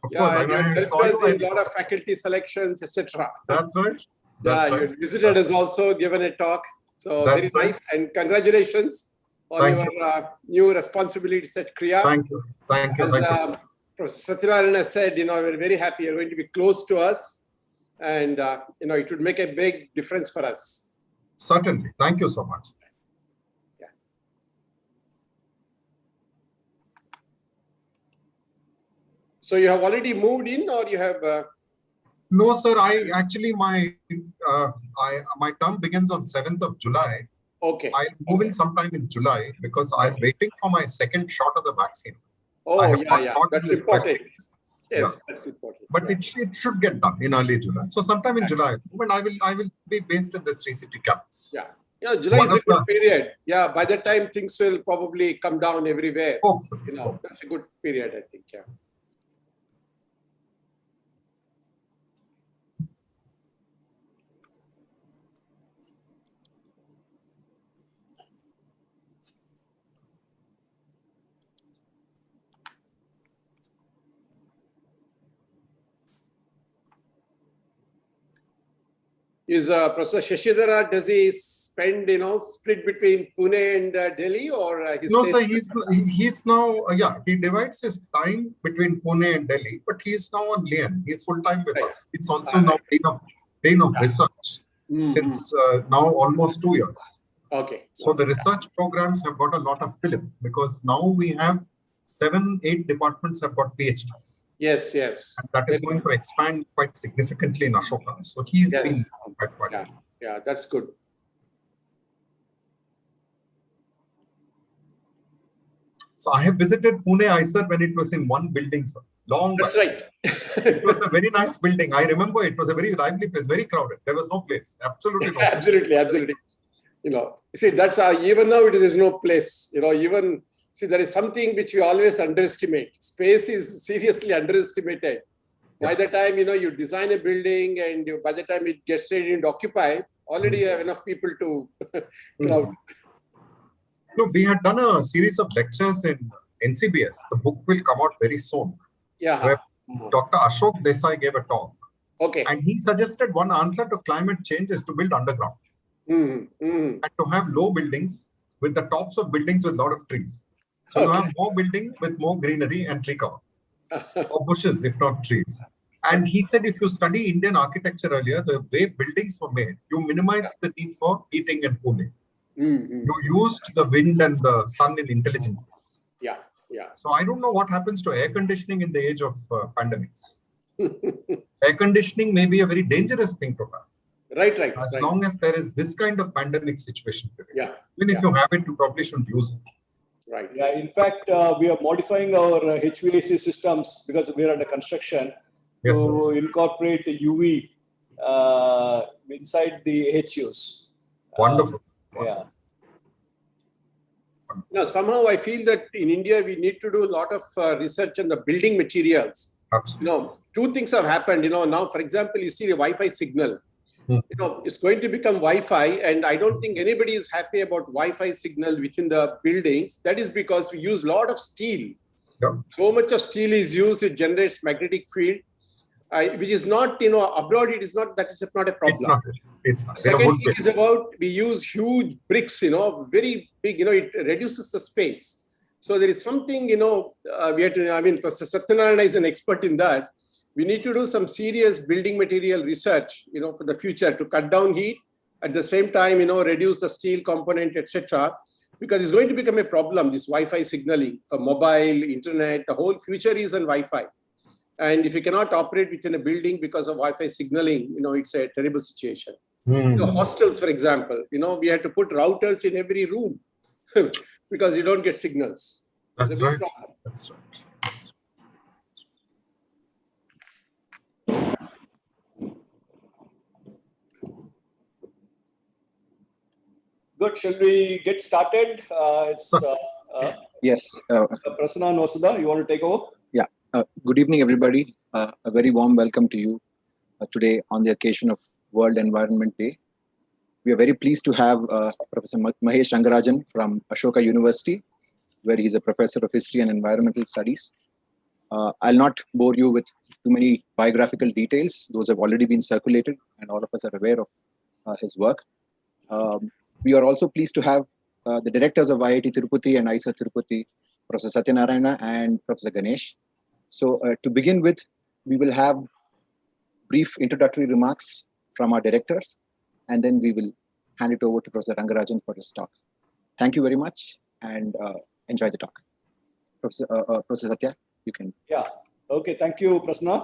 Of course, and you I helped saw us you. in a lot of faculty selections, etc. That's right. Yeah, That's you right. visited us also, given a talk. So very That's right. nice, and congratulations on Thank your new responsibilities at Kriya. Thank you. Thank you. As Thank you. Professor Satyanarayana has said, we're very happy you're going to be close to us, and it would make a big difference for us. Certainly. Thank you so much. Yeah. So you have already moved in, or you have? No, sir. I actually my term begins on 7th of July. Okay. I'll move in sometime in July because I'm waiting for my second shot of the vaccine. Oh, yeah. That's important. Yes, that's important. But it should get done in early July. So sometime in July, and I will be based in the Sri City campus. Yeah. July is a good period. Yeah, by that time things will probably come down everywhere. Hopefully. That's a good period, I think. Yeah. Is Professor Shashidhara, does he spend, split between Pune and Delhi, or no, sir, he's now, he divides his time between Pune and Delhi, but he's now on Leon. He's full-time with us. It's also now Dean of Research since now almost 2 years. Okay. So the research programs have got a lot of film because now we have 7-8 departments have got PhDs. Yes. And that is going to expand quite significantly in Ashoka. So he's been quite quiet. Yeah, that's good. So I have visited Pune ISER when it was in one building, sir. That's right. It was a very nice building. I remember it was a very lively place, very crowded. There was no place. Absolutely no place. Absolutely. See, that's even now there is no place. See, there is something which we always underestimate. Space is seriously underestimated. By the time, you design a building and by the time it gets ready and occupied, already you have enough people to crowd. No, we had done a series of lectures in NCBS. The book will come out very soon. Yeah. Where Dr. Ashok Desai gave a talk. Okay. And he suggested one answer to climate change is to build underground. And to have low buildings with the tops of buildings with a lot of trees. So you have more building with more greenery and tree cover. Or bushes, if not trees. And he said if you study Indian architecture earlier, the way buildings were made, you minimized the need for heating and cooling. You used the wind and the sun in intelligent ways. Yeah. So I don't know what happens to air conditioning in the age of pandemics. Air conditioning may be a very dangerous thing to have. Right. As long as there is this kind of pandemic situation today. Yeah. Even if you have it, you probably shouldn't use it. Right. Yeah. In fact, we are modifying our HVAC systems because we are under construction to incorporate UV inside the HUs. Wonderful. Yeah. Now, somehow I feel that in India, we need to do a lot of research on the building materials. Absolutely. Two things have happened. Now, for example, you see the Wi-Fi signal. It's going to become Wi-Fi, and I don't think anybody is happy about Wi-Fi signal within the buildings. That is because we use a lot of steel. So much of steel is used, it generates magnetic field, which is not, abroad, it is not, that is not a problem. It's not. Second thing is about, we use huge bricks, very big, it reduces the space. So there is something, we have to, Professor Satyanarayana is an expert in that. We need to do some serious building material research, for the future to cut down heat, at the same time, reduce the steel component, etc. Because it's going to become a problem, this Wi-Fi signaling for mobile, internet, the whole future is on Wi-Fi. And if you cannot operate within a building because of Wi-Fi signaling, it's a terrible situation. Hostels, for example, we had to put routers in every room because you don't get signals. That's right. That's right. Good. Shall we get started? Yes. Prasanna and Vasudha, you want to take over? Yeah. Good evening, everybody. A very warm welcome to you today on the occasion of World Environment Day. We are very pleased to have Professor Mahesh Rangarajan from Ashoka University, where he's a professor of history and environmental studies. I'll not bore you with too many biographical details. Those have already been circulated and all of us are aware of his work. We are also pleased to have the directors of IIT Tirupati and IISER Tirupati, Professor Satyanarayana and Professor Ganesh. So to begin with, we will have brief introductory remarks from our directors, and then we will hand it over to Professor Rangarajan for his talk. Thank you very much and enjoy the talk. Professor Satya, you can. Yeah. Okay. Thank you, Prasanna.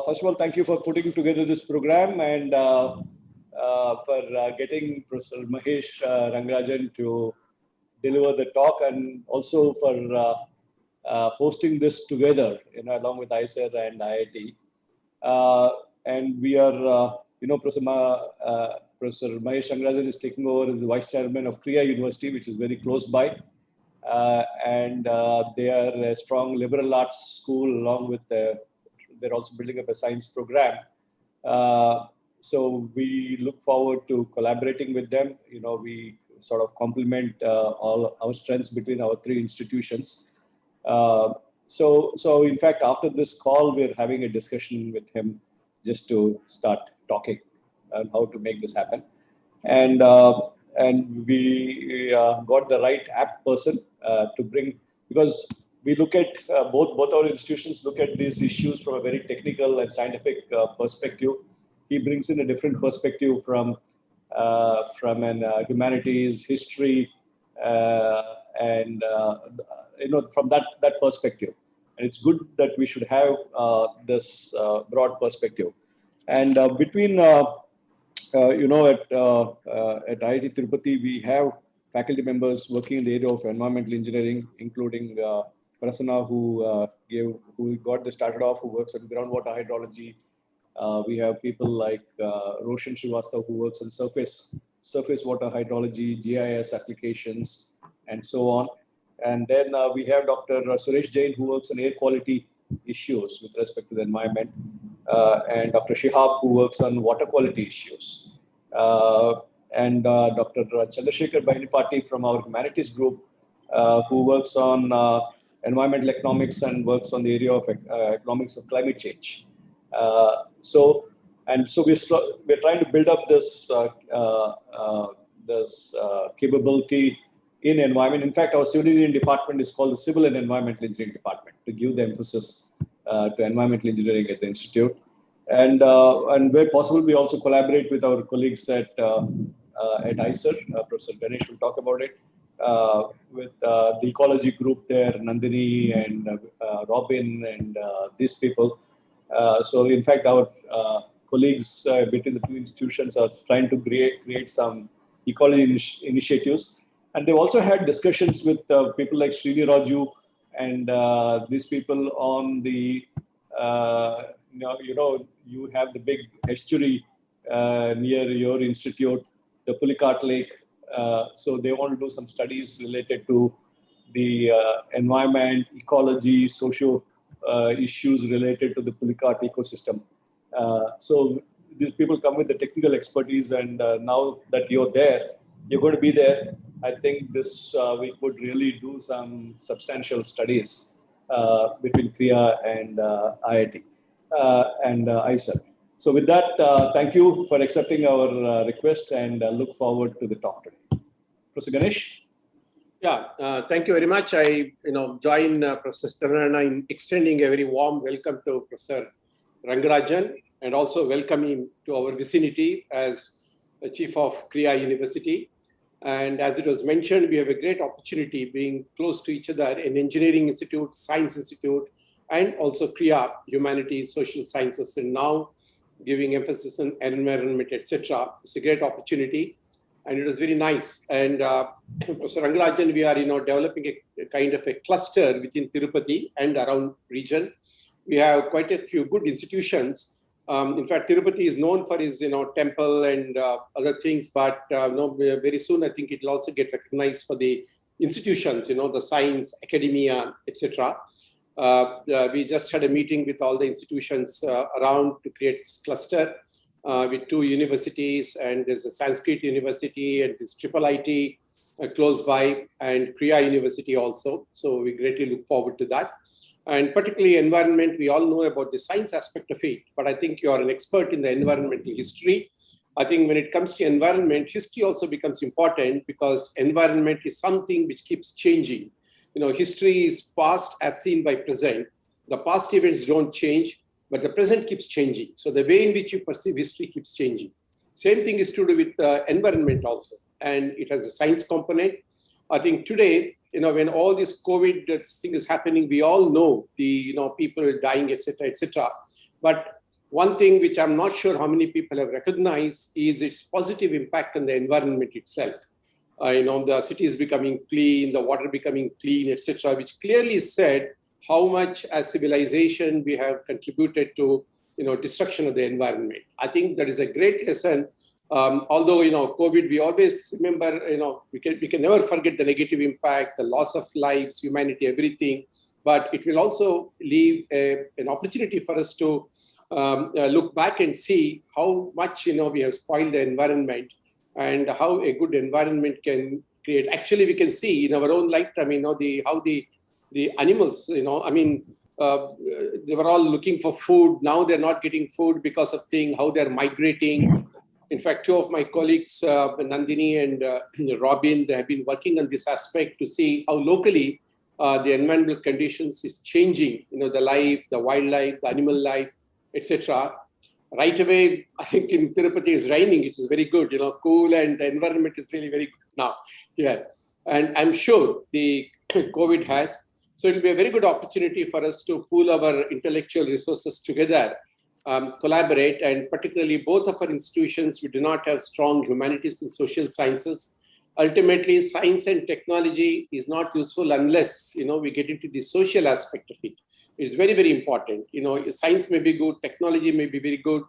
First of all, thank you for putting together this program and for getting Professor Mahesh Rangarajan to deliver the talk, and also for hosting this together, along with IISER and IIT. And we are, Professor Mahesh Rangarajan is taking over as the Vice Chairman of Kriya University, which is very close by. And they are a strong liberal arts school, along with they're also building up a science program. So we look forward to collaborating with them. We sort of complement all our strengths between our three institutions. So in fact, after this call, we're having a discussion with him just to start talking on how to make this happen. And we got the right apt person to bring, because we look at both our institutions look at these issues from a very technical and scientific perspective. He brings in a different perspective from an humanities, history, and from that perspective. And it's good that we should have this broad perspective. And between at IIT Tirupati, we have faculty members working in the area of environmental engineering, including Prasanna, who got this started off, who works on groundwater hydrology. We have people like Roshan Srivastava, who works on surface water hydrology, GIS applications, and so on. And then we have Dr. Suresh Jain, who works on air quality issues with respect to the environment, and Dr. Shihab, who works on water quality issues, and Dr. Chandrasekhar Bainipati from our humanities group, who works on environmental economics and works on the area of economics of climate change. So we're trying to build up this capability in environment. In fact, our civil engineering department is called the Civil and Environmental Engineering Department, to give the emphasis to environmental engineering at the institute. And where possible, we also collaborate with our colleagues at IISER. Professor Ganesh will talk about it, with the ecology group there, Nandini and Robin and these people. So in fact, our colleagues between the two institutions are trying to create some ecology initiatives. And they've also had discussions with people like Srini Raju and these people on the, you have the big estuary near your institute, the Pulicat Lake. So they want to do some studies related to the environment, ecology, socio issues related to the Pulicat ecosystem. So these people come with the technical expertise, and now that you're there, you're going to be there. I think this we could really do some substantial studies between Kriya and IIT and IISER. So with that, thank you for accepting our request, and look forward to the talk today. Professor Ganesh? Yeah, thank you very much. I join Professor Satyanarayana in extending a very warm welcome to Professor Rangarajan, and also welcome him to our vicinity as the Chief of Kriya University. And as it was mentioned, we have a great opportunity being close to each other in Engineering Institute, Science Institute, and also Kriya, Humanities, Social Sciences, and now giving emphasis on environment, etc. It's a great opportunity, and it was very nice. And Professor Rangarajan, we are developing a kind of a cluster within Tirupati and around region. We have quite a few good institutions. In fact, Tirupati is known for his temple and other things, but very soon I think it will also get recognized for the institutions, the science, academia, etc. We just had a meeting with all the institutions around to create this cluster with 2 universities, and there's a Sanskrit University and this IIIT close by, and Kriya University also. So we greatly look forward to that. And particularly environment, we all know about the science aspect of it, but I think you are an expert in the environmental history. I think when it comes to environment, history also becomes important because environment is something which keeps changing. History is past as seen by present. The past events don't change, but the present keeps changing. So the way in which you perceive history keeps changing. Same thing is to do with environment also. And it has a science component. I think today, when all this COVID thing is happening, we all know the, people are dying, etc., etc. But one thing which I'm not sure how many people have recognized is its positive impact on the environment itself. The cities becoming clean, the water becoming clean, etc., which clearly said how much as civilization we have contributed to, destruction of the environment. I think that is a great lesson. Although, COVID, we always remember, we can never forget the negative impact, the loss of lives, humanity, everything. But it will also leave an opportunity for us to look back and see how much, we have spoiled the environment and how a good environment can create. Actually, we can see in our own lifetime, how the animals, they were all looking for food. Now they're not getting food because of how they're migrating. In fact, two of my colleagues, Nandini and Robin, they have been working on this aspect to see how locally the environmental conditions is changing, the life, the wildlife, the animal life, etc. Right away, I think in Tirupati it's raining, which is very good, cool, and the environment is really very good now. Yeah. And I'm sure the COVID has. So it will be a very good opportunity for us to pool our intellectual resources together, collaborate, and particularly both of our institutions, we do not have strong humanities and social sciences. Ultimately, science and technology is not useful unless, we get into the social aspect of it. It's very, very important. Science may be good, technology may be very good,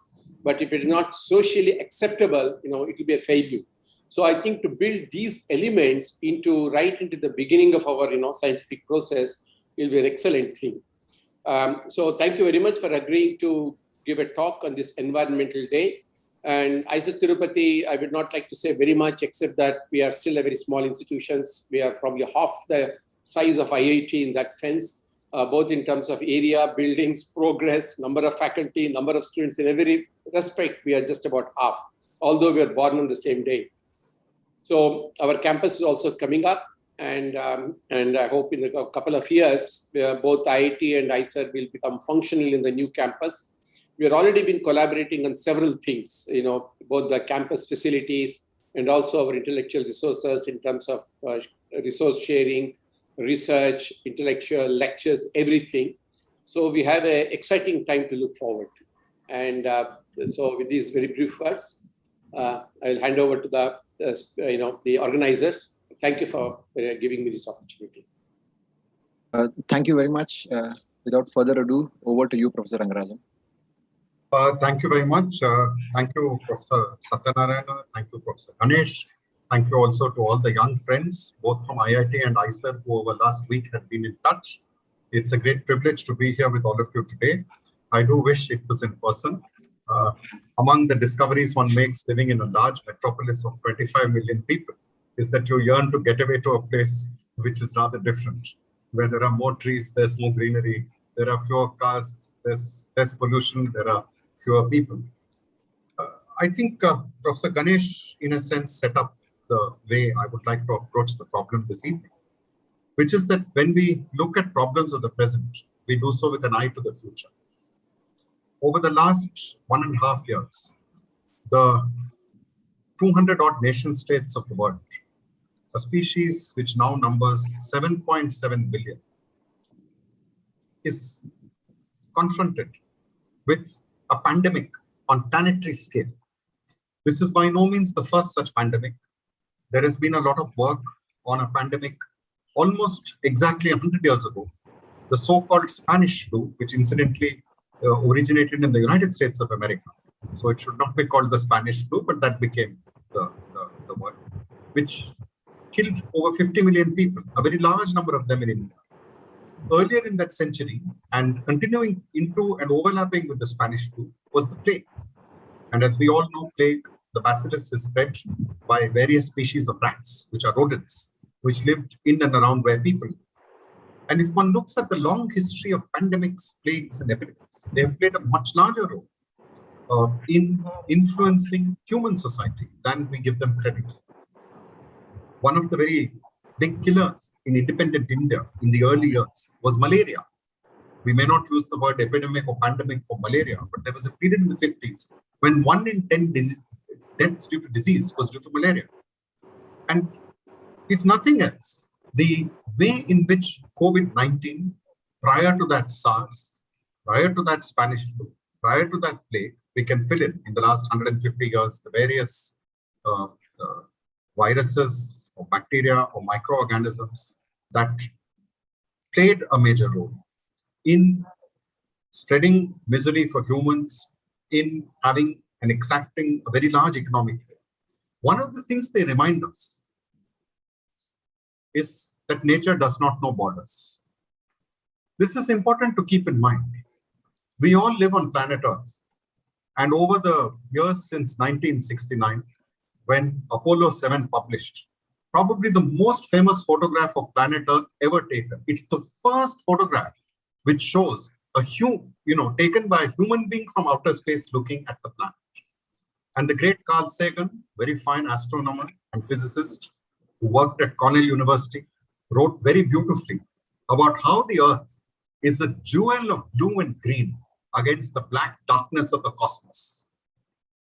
but if it is not socially acceptable, it will be a failure. So I think to build these elements right into the beginning of our, scientific process will be an excellent thing. So thank you very much for agreeing to give a talk on this Environmental Day. And IISER Tirupati, I would not like to say very much, except that we are still a very small institutions. We are probably half the size of IIT in that sense, both in terms of area, buildings, progress, number of faculty, number of students. In every respect, we are just about half, although we are born on the same day. So our campus is also coming up, and I hope in a couple of years, both IIT and IISER will become functional in the new campus. We have already been collaborating on several things, both the campus facilities and also our intellectual resources in terms of resource sharing, research, intellectual lectures, everything. So we have an exciting time to look forward to. And so with these very brief words, I'll hand over to the organizers. Thank you for giving me this opportunity. Thank you very much. Without further ado, over to you, Professor Rangarajan. Thank you very much. Thank you, Professor Satyanarayana. Thank you, Professor Ganesh. Thank you also to all the young friends, both from IIT and IISER, who over last week have been in touch. It's a great privilege to be here with all of you today. I do wish it was in person. Among the discoveries one makes living in a large metropolis of 25 million people is that you yearn to get away to a place which is rather different, where there are more trees, there's more greenery, there are fewer cars, there's less pollution, there are fewer people. I think Professor Ganesh, in a sense, set up the way I would like to approach the problem this evening, which is that when we look at problems of the present, we do so with an eye to the future. Over the last 1.5 years, the 200-odd nation states of the world, a species which now numbers 7.7 billion, is confronted with a pandemic on planetary scale. This is by no means the first such pandemic. There has been a lot of work on a pandemic almost exactly 100 years ago, the so-called Spanish flu, which incidentally originated in the United States of America. So it should not be called the Spanish flu, but that became the word, which killed over 50 million people, a very large number of them in India. Earlier in that century, and continuing into and overlapping with the Spanish flu, was the plague. And as we all know, plague, the bacillus, is spread by various species of rats, which are rodents, which lived in and around where people live. And if one looks at the long history of pandemics, plagues, and epidemics, they have played a much larger role in influencing human society than we give them credit for. One of the very big killers in independent India in the early years was malaria. We may not use the word epidemic or pandemic for malaria, but there was a period in the 50s when 1 in 10 deaths due to disease was due to malaria. And if nothing else, the way in which COVID-19, prior to that SARS, prior to that Spanish flu, prior to that plague, we can fill in the last 150 years, the various viruses or bacteria or microorganisms that played a major role in spreading misery for humans, in having and exacting a very large economic gain. One of the things they remind us is that nature does not know borders. This is important to keep in mind. We all live on planet Earth. And over the years since 1969, when Apollo 7 published, probably the most famous photograph of planet Earth ever taken. It's the first photograph which shows a taken by a human being from outer space looking at the planet. And the great Carl Sagan, very fine astronomer and physicist who worked at Cornell University, wrote very beautifully about how the Earth is a jewel of blue and green against the black darkness of the cosmos.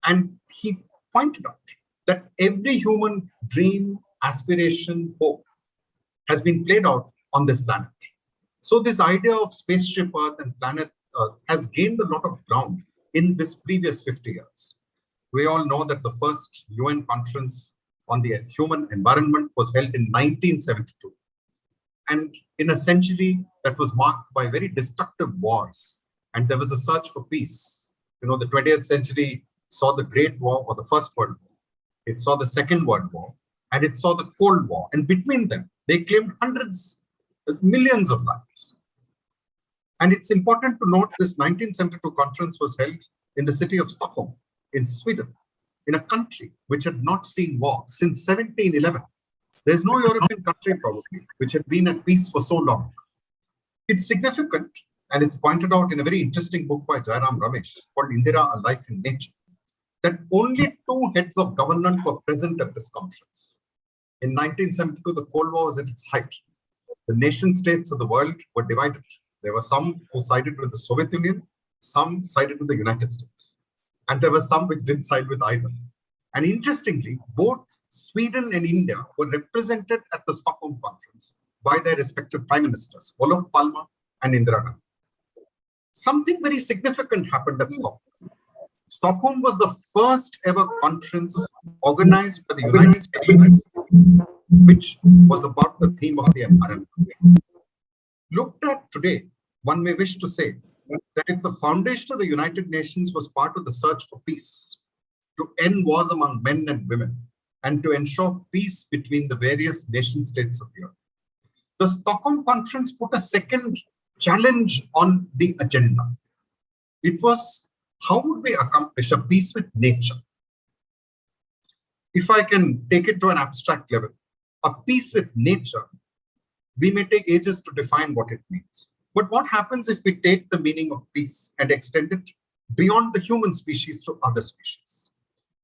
And he pointed out that every human dream, aspiration, hope has been played out on this planet. So this idea of spaceship Earth and planet Earth has gained a lot of ground in this previous 50 years. We all know that the first UN conference on the human environment was held in 1972. And in a century that was marked by very destructive wars, and there was a search for peace. The 20th century saw the Great War or the First World War. It saw the Second World War, and it saw the Cold War. And between them, they claimed millions of lives. And it's important to note this 1972 conference was held in the city of Stockholm, in Sweden, in a country which had not seen war since 1711. There's no European country probably which had been at peace for so long. It's significant, and it's pointed out in a very interesting book by Jairam Ramesh called Indira, A Life in Nature, that only 2 heads of government were present at this conference. In 1972, the Cold War was at its height. The nation states of the world were divided. There were some who sided with the Soviet Union, some sided with the United States. And there were some which didn't side with either. And interestingly, both Sweden and India were represented at the Stockholm conference by their respective prime ministers, Olof Palme and Indira Gandhi. Something very significant happened at Stockholm. Stockholm was the first ever conference organized by the United Nations, which was about the theme of the environment. Looked at today, one may wish to say that if the foundation of the United Nations was part of the search for peace, to end wars among men and women, and to ensure peace between the various nation states of the earth, the Stockholm conference put a second challenge on the agenda. It was, how would we accomplish a peace with nature? If I can take it to an abstract level, a peace with nature, we may take ages to define what it means. But what happens if we take the meaning of peace and extend it beyond the human species to other species?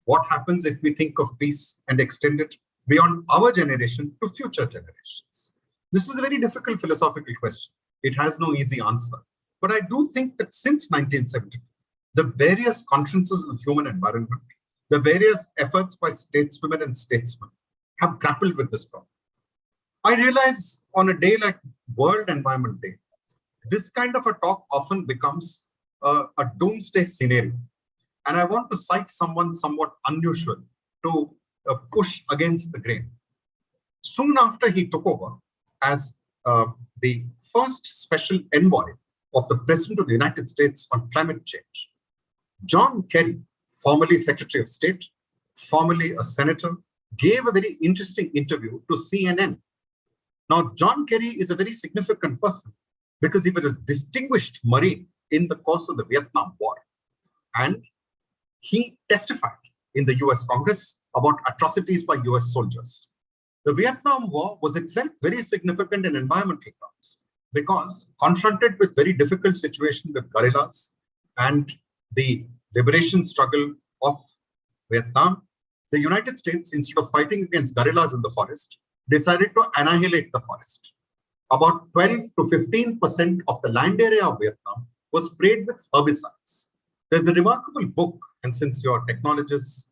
What happens if we think of peace and extend it beyond our generation to future generations? This is a very difficult philosophical question. It has no easy answer. But I do think that since 1972, the various conferences of the human environment, the various efforts by stateswomen and statesmen have grappled with this problem. I realize on a day like World Environment Day, this kind of a talk often becomes a doomsday scenario. And I want to cite someone somewhat unusual to push against the grain. Soon after he took over as the first special envoy of the President of the United States on climate change, John Kerry, formerly Secretary of State, formerly a senator, gave a very interesting interview to CNN. Now, John Kerry is a very significant person because he was a distinguished Marine in the course of the Vietnam War. And he testified in the US Congress about atrocities by US soldiers. The Vietnam War was itself very significant in environmental terms because confronted with very difficult situation with guerrillas and the liberation struggle of Vietnam, the United States, instead of fighting against guerrillas in the forest, decided to annihilate the forest. About 12 to 15% of the land area of Vietnam was sprayed with herbicides. There's a remarkable book, and since you're technologists,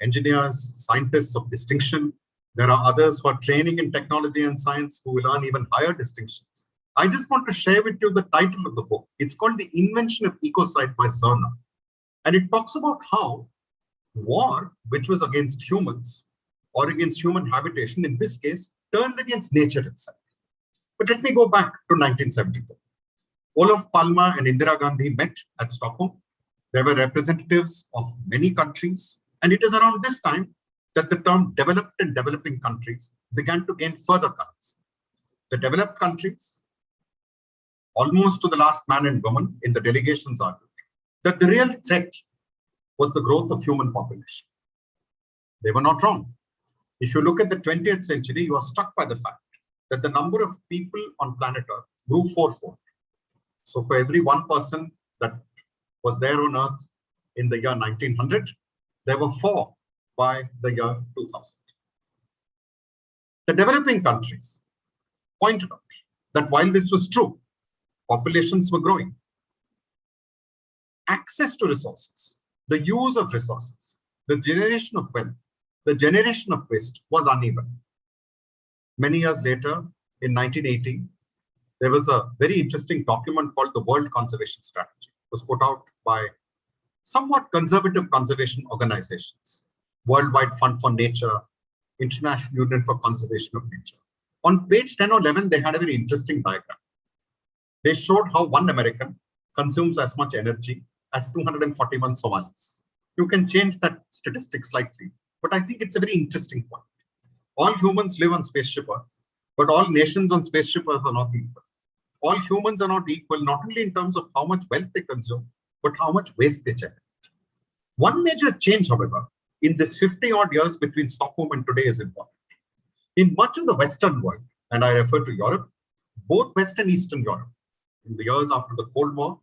engineers, scientists of distinction, there are others who are training in technology and science who will earn even higher distinctions. I just want to share with you the title of the book. It's called The Invention of Ecocide by Zerner. And it talks about how war, which was against humans or against human habitation, in this case, turned against nature itself. But let me go back to 1974. Olof Palme and Indira Gandhi met at Stockholm. There were representatives of many countries. And it is around this time that the term developed and developing countries began to gain further currency. The developed countries, almost to the last man and woman in the delegations, argued that the real threat was the growth of human population. They were not wrong. If you look at the 20th century, you are struck by the fact that the number of people on planet Earth grew fourfold. So for every one person that was there on Earth in the year 1900, there were 4 by the year 2000. The developing countries pointed out that while this was true, populations were growing. Access to resources, the use of resources, the generation of wealth, the generation of waste was uneven. Many years later, in 1980, there was a very interesting document called the World Conservation Strategy. It was put out by somewhat conservative conservation organizations, Worldwide Fund for Nature, International Union for Conservation of Nature. On page 10 or 11, they had a very interesting diagram. They showed how one American consumes as much energy as 241 Somalis. You can change that statistic slightly, but I think it's a very interesting point. All humans live on spaceship Earth, but all nations on spaceship Earth are not equal. All humans are not equal, not only in terms of how much wealth they consume, but how much waste they generate. One major change, however, in this 50-odd years between Stockholm and today is important. In much of the Western world, and I refer to Europe, both West and Eastern Europe, in the years after the Cold War,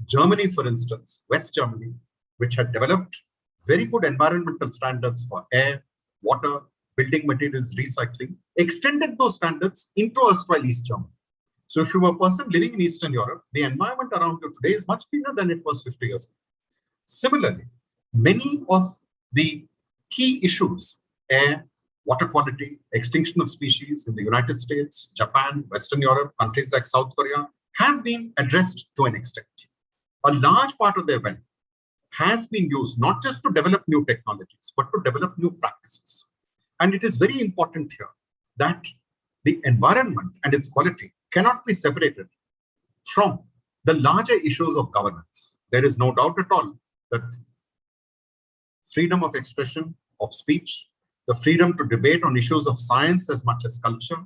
Germany, for instance, West Germany, which had developed very good environmental standards for air, water, building materials, recycling, extended those standards into erstwhile East Germany. So if you were a person living in Eastern Europe, the environment around you today is much cleaner than it was 50 years ago. Similarly, many of the key issues, air, water quality, extinction of species in the United States, Japan, Western Europe, countries like South Korea, have been addressed to an extent. A large part of their wealth has been used not just to develop new technologies, but to develop new practices. And it is very important here that the environment and its quality cannot be separated from the larger issues of governance. There is no doubt at all that freedom of expression, of speech, the freedom to debate on issues of science as much as culture,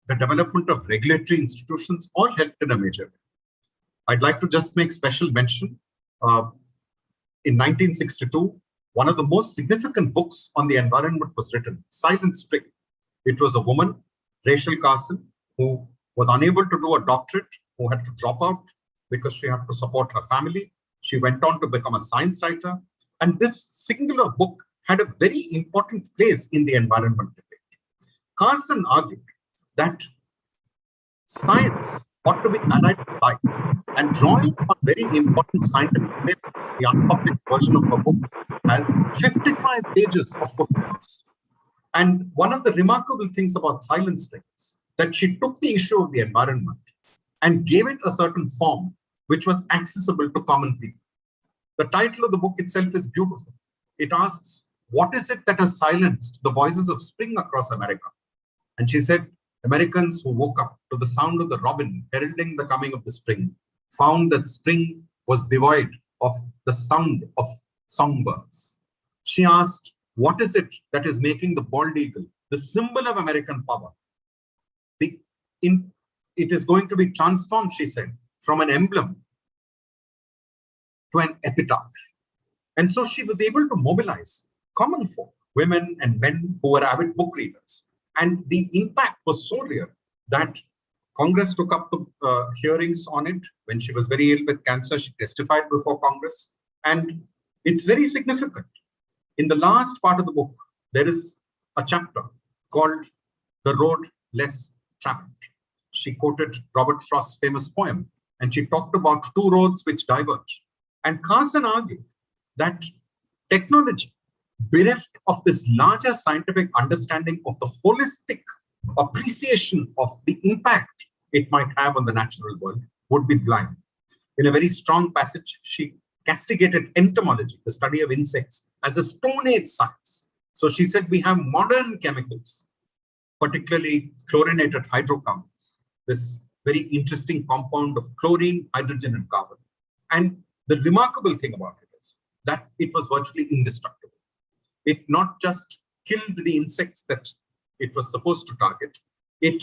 the development of regulatory institutions all helped in a major way. I'd like to just make special mention. In 1962, one of the most significant books on the environment was written, Silent Spring. It was a woman, Rachel Carson, who was unable to do a doctorate, who had to drop out because she had to support her family. She went on to become a science writer. And this singular book had a very important place in the environment debate. Carson argued that science ought to be allied to life, and drawing on very important scientific papers, the unpublished version of her book has 55 pages of footnotes. And one of the remarkable things about Silent Spring is that she took the issue of the environment and gave it a certain form which was accessible to common people. The title of the book itself is beautiful. It asks, what is it that has silenced the voices of spring across America? And she said, Americans who woke up to the sound of the robin heralding the coming of the spring found that spring was devoid of the sound of songbirds. She asked, what is it that is making the bald eagle, the symbol of American power? It is going to be transformed, she said, from an emblem to an epitaph. And so she was able to mobilize common folk, women and men who were avid book readers. And the impact was so real that Congress took up the hearings on it. When she was very ill with cancer, she testified before Congress. And it's very significant. In the last part of the book, there is a chapter called The Road Less Traveled. She quoted Robert Frost's famous poem, and she talked about two roads which diverge. And Carson argued that technology, bereft of this larger scientific understanding of the holistic appreciation of the impact it might have on the natural world, would be blind. In a very strong passage, she castigated entomology, the study of insects, as a Stone Age science. So she said we have modern chemicals, particularly chlorinated hydrocarbons, this very interesting compound of chlorine, hydrogen, and carbon. And the remarkable thing about it is that it was virtually indestructible. It not just killed the insects that it was supposed to target, it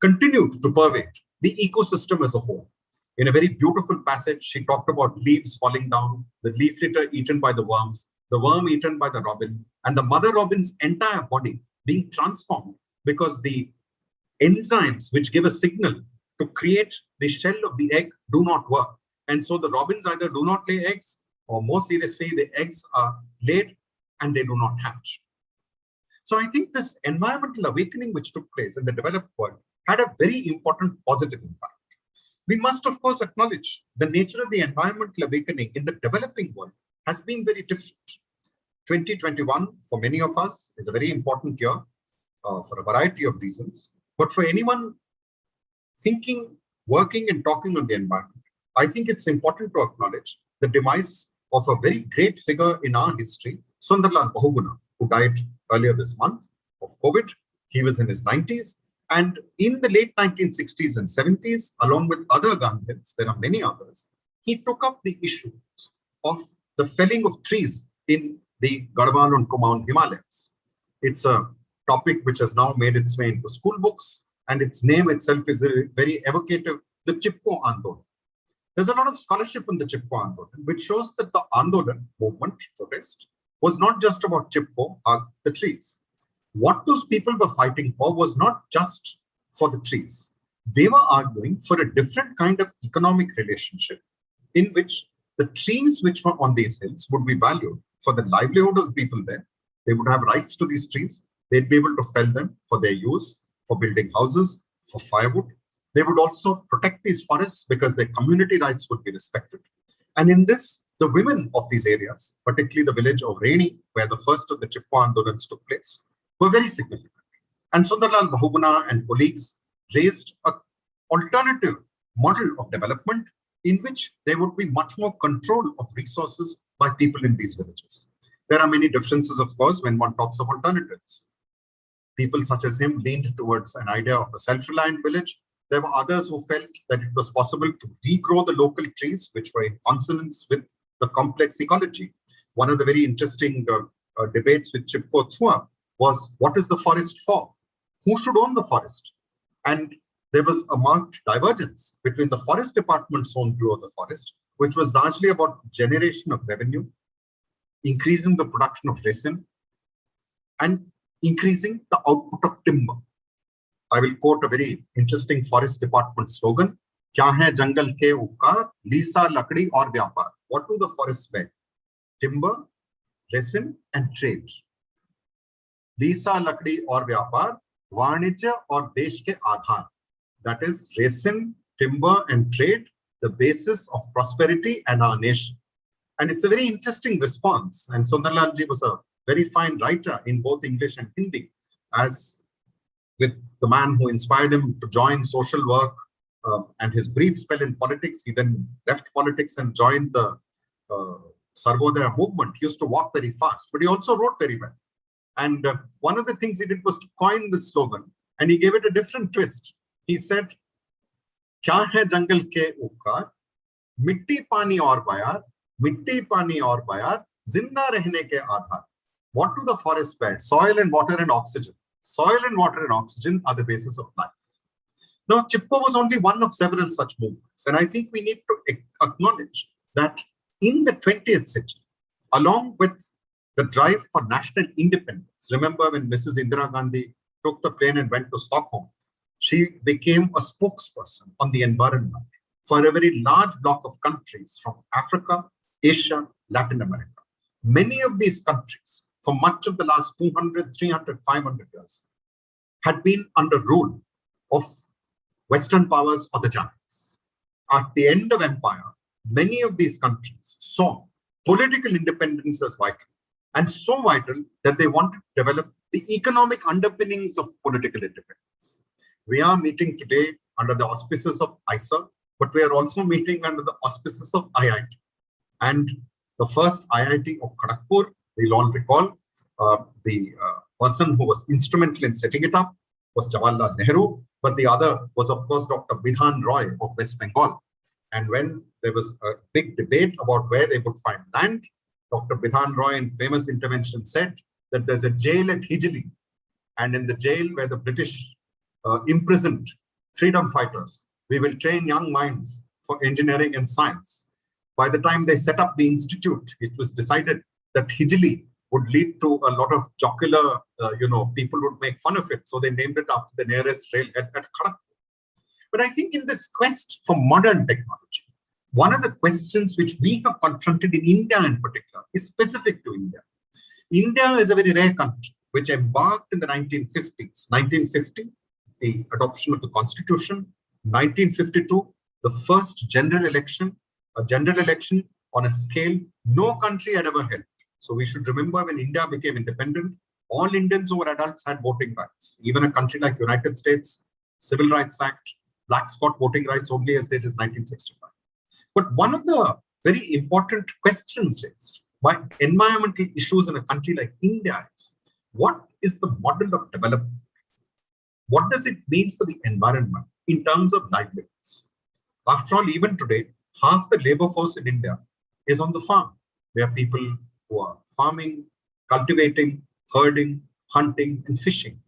continued to pervade the ecosystem as a whole. In a very beautiful passage, she talked about leaves falling down, the leaf litter eaten by the worm eaten by the robin, and the mother robin's entire body being transformed because the enzymes which give a signal to create the shell of the egg do not work. And so the robins either do not lay eggs, or more seriously, the eggs are laid and they do not hatch. So I think this environmental awakening which took place in the developed world had a very important positive impact. We must, of course, acknowledge the nature of the environmental awakening in the developing world has been very different. 2021, for many of us, is a very important year for a variety of reasons. But for anyone thinking, working, and talking on the environment, I think it's important to acknowledge the demise of a very great figure in our history, Sundarlal Bahuguna, who died earlier this month of COVID. He was in his 90s. And in the late 1960s and 70s, along with other Gandhians, there are many others, he took up the issue of the felling of trees in the Garhwal and Kumaon Himalayas. It's a topic which has now made its way into school books, and its name itself is very evocative, the Chipko Andolan. There's a lot of scholarship on the Chipko Andolan, which shows that the Andolan movement, protest, was not just about Chipko, the trees. What those people were fighting for was not just for the trees. They were arguing for a different kind of economic relationship in which the trees which were on these hills would be valued for the livelihood of the people there. They would have rights to these trees. They'd be able to fell them for their use, for building houses, for firewood. They would also protect these forests because their community rights would be respected. And in this, the women of these areas, particularly the village of Reni, where the first of the Chipko Andolans took place, were very significant. And Sundarlal Bahuguna and colleagues raised an alternative model of development in which there would be much more control of resources by people in these villages. There are many differences, of course, when one talks of alternatives. People such as him leaned towards an idea of a self-reliant village. There were others who felt that it was possible to regrow the local trees, which were in consonance with the complex ecology. One of the very interesting debates which Chipko threw up was, what is the forest for? Who should own the forest? And there was a marked divergence between the forest department's own view of the forest, which was largely about generation of revenue, increasing the production of resin, and increasing the output of timber. I will quote a very interesting forest department slogan, Kya hai jangal ke upkar, lisa, lakdi aur vyapar. What do the forests beg? Timber, resin, and trade. Lisa, lakdi aur vyapar, varnijya aur desh ke aadhar. That is resin, timber, and trade, the basis of prosperity and our nation. And it's a very interesting response. And Sundarlalji was a very fine writer in both English and Hindi, as with the man who inspired him to join social work and his brief spell in politics. He then left politics and joined the Sarvodaya movement. He used to walk very fast, but he also wrote very well. And one of the things he did was to coin this slogan, and he gave it a different twist. He said, Kya hai jangal ke upkar, mitti pani aur bayar, mitti pani aur bayar, zinda rehne ke aadhar. What do the forests bear? Soil and water and oxygen. Soil and water and oxygen are the basis of life. Now, Chipko was only one of several such movements. And I think we need to acknowledge that in the 20th century, along with the drive for national independence, remember when Mrs. Indira Gandhi took the plane and went to Stockholm, she became a spokesperson on the environment for a very large block of countries from Africa, Asia, Latin America. Many of these countries, for much of the last 200, 300, 500 years, had been under rule of Western powers or the Japanese. At the end of empire, many of these countries saw political independence as vital, and so vital that they wanted to develop the economic underpinnings of political independence. We are meeting today under the auspices of ISA, but we are also meeting under the auspices of IIT. And the first IIT of Kharagpur, we'll all recall, the person who was instrumental in setting it up was Jawaharlal Nehru, but the other was, of course, Dr. Bidhan Roy of West Bengal. And when there was a big debate about where they would find land, Dr. Bidhan Roy, in famous intervention, said that there's a jail at Hijli, and in the jail where the British imprisoned freedom fighters, we will train young minds for engineering and science. By the time they set up the institute, it was decided that Hijli would lead to a lot of jocular, people would make fun of it. So they named it after the nearest railhead at Kharagpur. But I think in this quest for modern technology, one of the questions which we have confronted in India in particular is specific to India. India is a very rare country which embarked in the 1950s. 1950, the adoption of the constitution. 1952, the first general election, a general election on a scale no country had ever held. So we should remember, when India became independent, all Indians who were adults had voting rights. Even a country like United States, Civil Rights Act, blacks got voting rights only as late as 1965. But one of the very important questions raised by environmental issues in a country like India is, what is the model of development? What does it mean for the environment in terms of livelihoods? After all, even today, half the labor force in India is on the farm. There are people who are farming, cultivating, herding, hunting, and fishing.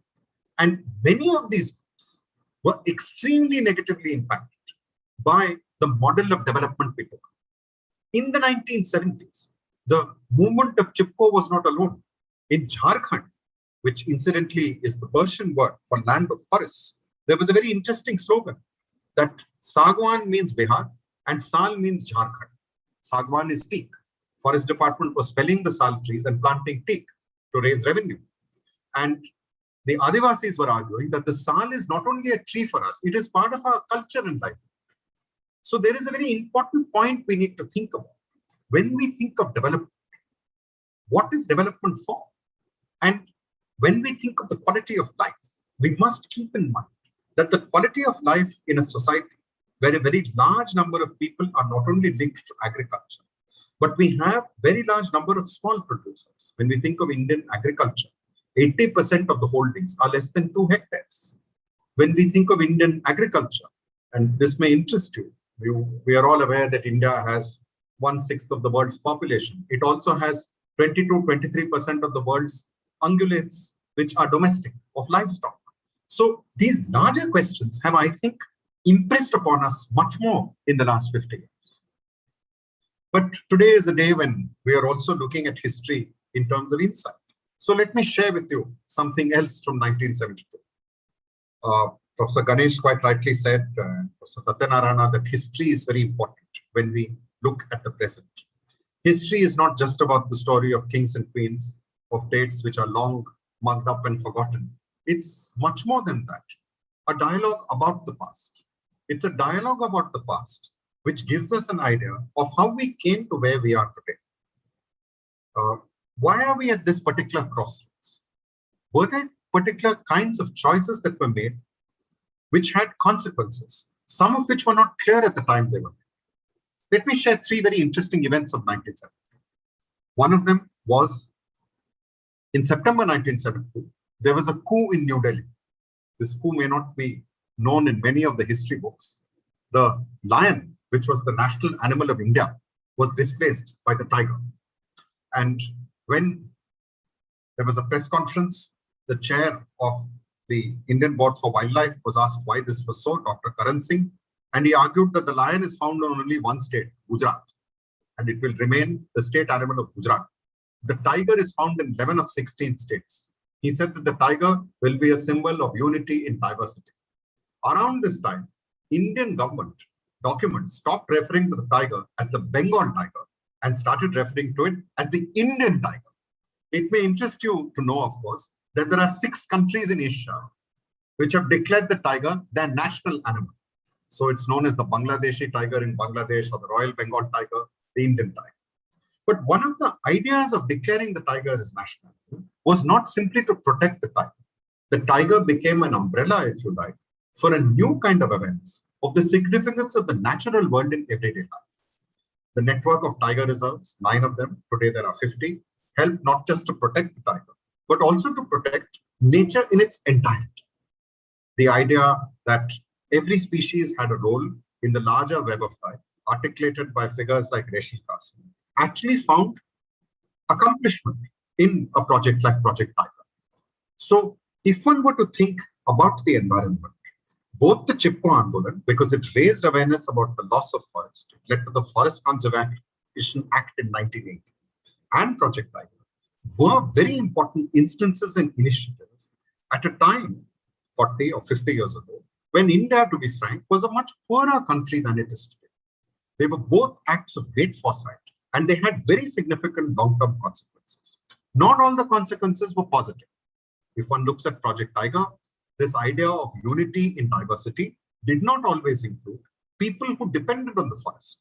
And many of these groups were extremely negatively impacted by the model of development we took. In the 1970s, the movement of Chipko was not alone. In Jharkhand, which incidentally is the Persian word for land of forests, there was a very interesting slogan that Sagwan means Bihar and Sal means Jharkhand. Sagwan is teak. Forest department was felling the sal trees and planting teak to raise revenue. And the Adivasis were arguing that the sal is not only a tree for us, it is part of our culture and life. So there is a very important point we need to think about. When we think of development, what is development for? And when we think of the quality of life, we must keep in mind that the quality of life in a society where a very large number of people are not only linked to agriculture, but we have very large number of small producers. When we think of Indian agriculture, 80% of the holdings are less than 2 hectares. When we think of Indian agriculture, and this may interest you, we are all aware that India has 1/6 of the world's population. It also has 20 to 23% of the world's ungulates, which are domestic, of livestock. So these larger questions have, I think, impressed upon us much more in the last 50 years. But today is a day when we are also looking at history in terms of insight. So let me share with you something else from 1972. Professor Ganesh quite rightly said, Professor Satyanarayana, that history is very important when we look at the present. History is not just about the story of kings and queens, of dates which are long mugged up and forgotten. It's much more than that. A dialogue about the past. It's a dialogue about the past which gives us an idea of how we came to where we are today. Why are we at this particular crossroads? Were there particular kinds of choices that were made which had consequences, some of which were not clear at the time they were made? Let me share 3 very interesting events of 1972. One of them was in September 1972, there was a coup in New Delhi. This coup may not be known in many of the history books. The lion, which was the national animal of India, was displaced by the tiger. And when there was a press conference, the chair of the Indian Board for Wildlife was asked why this was so, Dr. Karan Singh, and he argued that the lion is found on only one state, Gujarat, and it will remain the state animal of Gujarat. The tiger is found in 11 of 16 states. He said that the tiger will be a symbol of unity in diversity. Around this time, Indian government documents stopped referring to the tiger as the Bengal tiger and started referring to it as the Indian tiger. It may interest you to know, of course, that there are 6 countries in Asia which have declared the tiger their national animal. So it's known as the Bangladeshi tiger in Bangladesh, or the Royal Bengal tiger, the Indian tiger. But one of the ideas of declaring the tiger as national was not simply to protect the tiger. The tiger became an umbrella, if you like, for a new kind of awareness of the significance of the natural world in everyday life. The network of tiger reserves, 9 of them, today there are 50, help not just to protect the tiger, but also to protect nature in its entirety. The idea that every species had a role in the larger web of life, articulated by figures like Reshil Kasim, actually found accomplishment in a project like Project Tiger. So if one were to think about the environment, both the Chipko Andolan, because it raised awareness about the loss of forest, it led to the Forest Conservation Act in 1980, and Project Tiger, were very important instances and initiatives at a time, 40 or 50 years ago, when India, to be frank, was a much poorer country than it is today. They were both acts of great foresight, and they had very significant long-term consequences. Not all the consequences were positive. If one looks at Project Tiger, this idea of unity in diversity did not always include people who depended on the forest.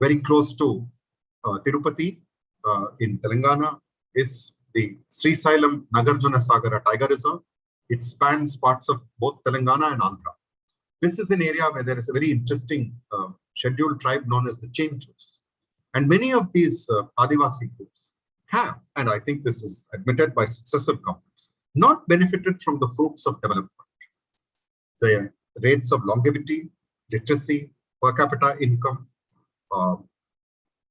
Very close to Tirupati in Telangana is the Srisailam Nagarjuna Sagara Tiger Reserve. It spans parts of both Telangana and Andhra. This is an area where there is a very interesting scheduled tribe known as the Chenchus. And many of these Adivasi groups have, and I think this is admitted by successive governments, not benefited from the fruits of development. The rates of longevity, literacy, per capita income,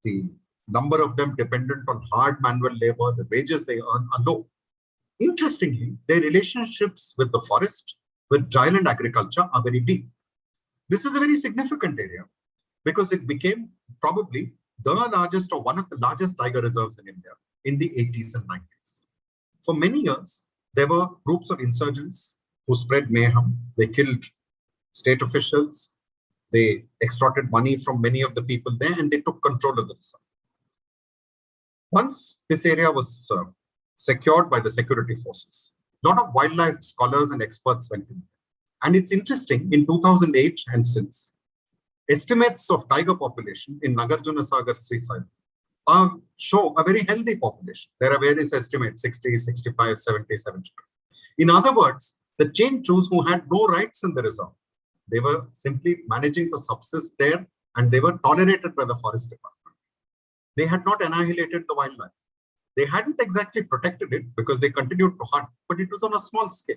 the number of them dependent on hard manual labor, the wages they earn are low. Interestingly, their relationships with the forest, with dryland agriculture are very deep. This is a very significant area because it became probably the largest or one of the largest tiger reserves in India in the 80s and 90s. For many years, there were groups of insurgents who spread mayhem. They killed state officials. They extorted money from many of the people there, and they took control of the reserve. Once this area was secured by the security forces, a lot of wildlife scholars and experts went in. And it's interesting, in 2008 and since, estimates of tiger population in Nagarjuna Sagar Srisailam show a very healthy population. There are various estimates, 60, 65, 70, 72. In other words, the Chenchus who had no rights in the reserve, they were simply managing to subsist there, and they were tolerated by the forest department. They had not annihilated the wildlife. They hadn't exactly protected it because they continued to hunt, but it was on a small scale.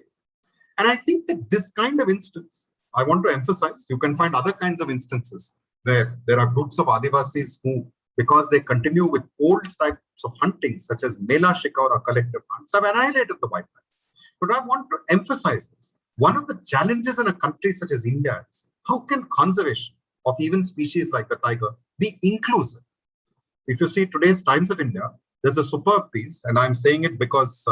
And I think that this kind of instance, I want to emphasize, you can find other kinds of instances where there are groups of Adivasis who, because they continue with old types of hunting, such as Mela Shikar or collective hunts, have annihilated the wildlife. But I want to emphasize this. One of the challenges in a country such as India is, how can conservation of even species like the tiger be inclusive? If you see today's Times of India, there's a superb piece, and I'm saying it because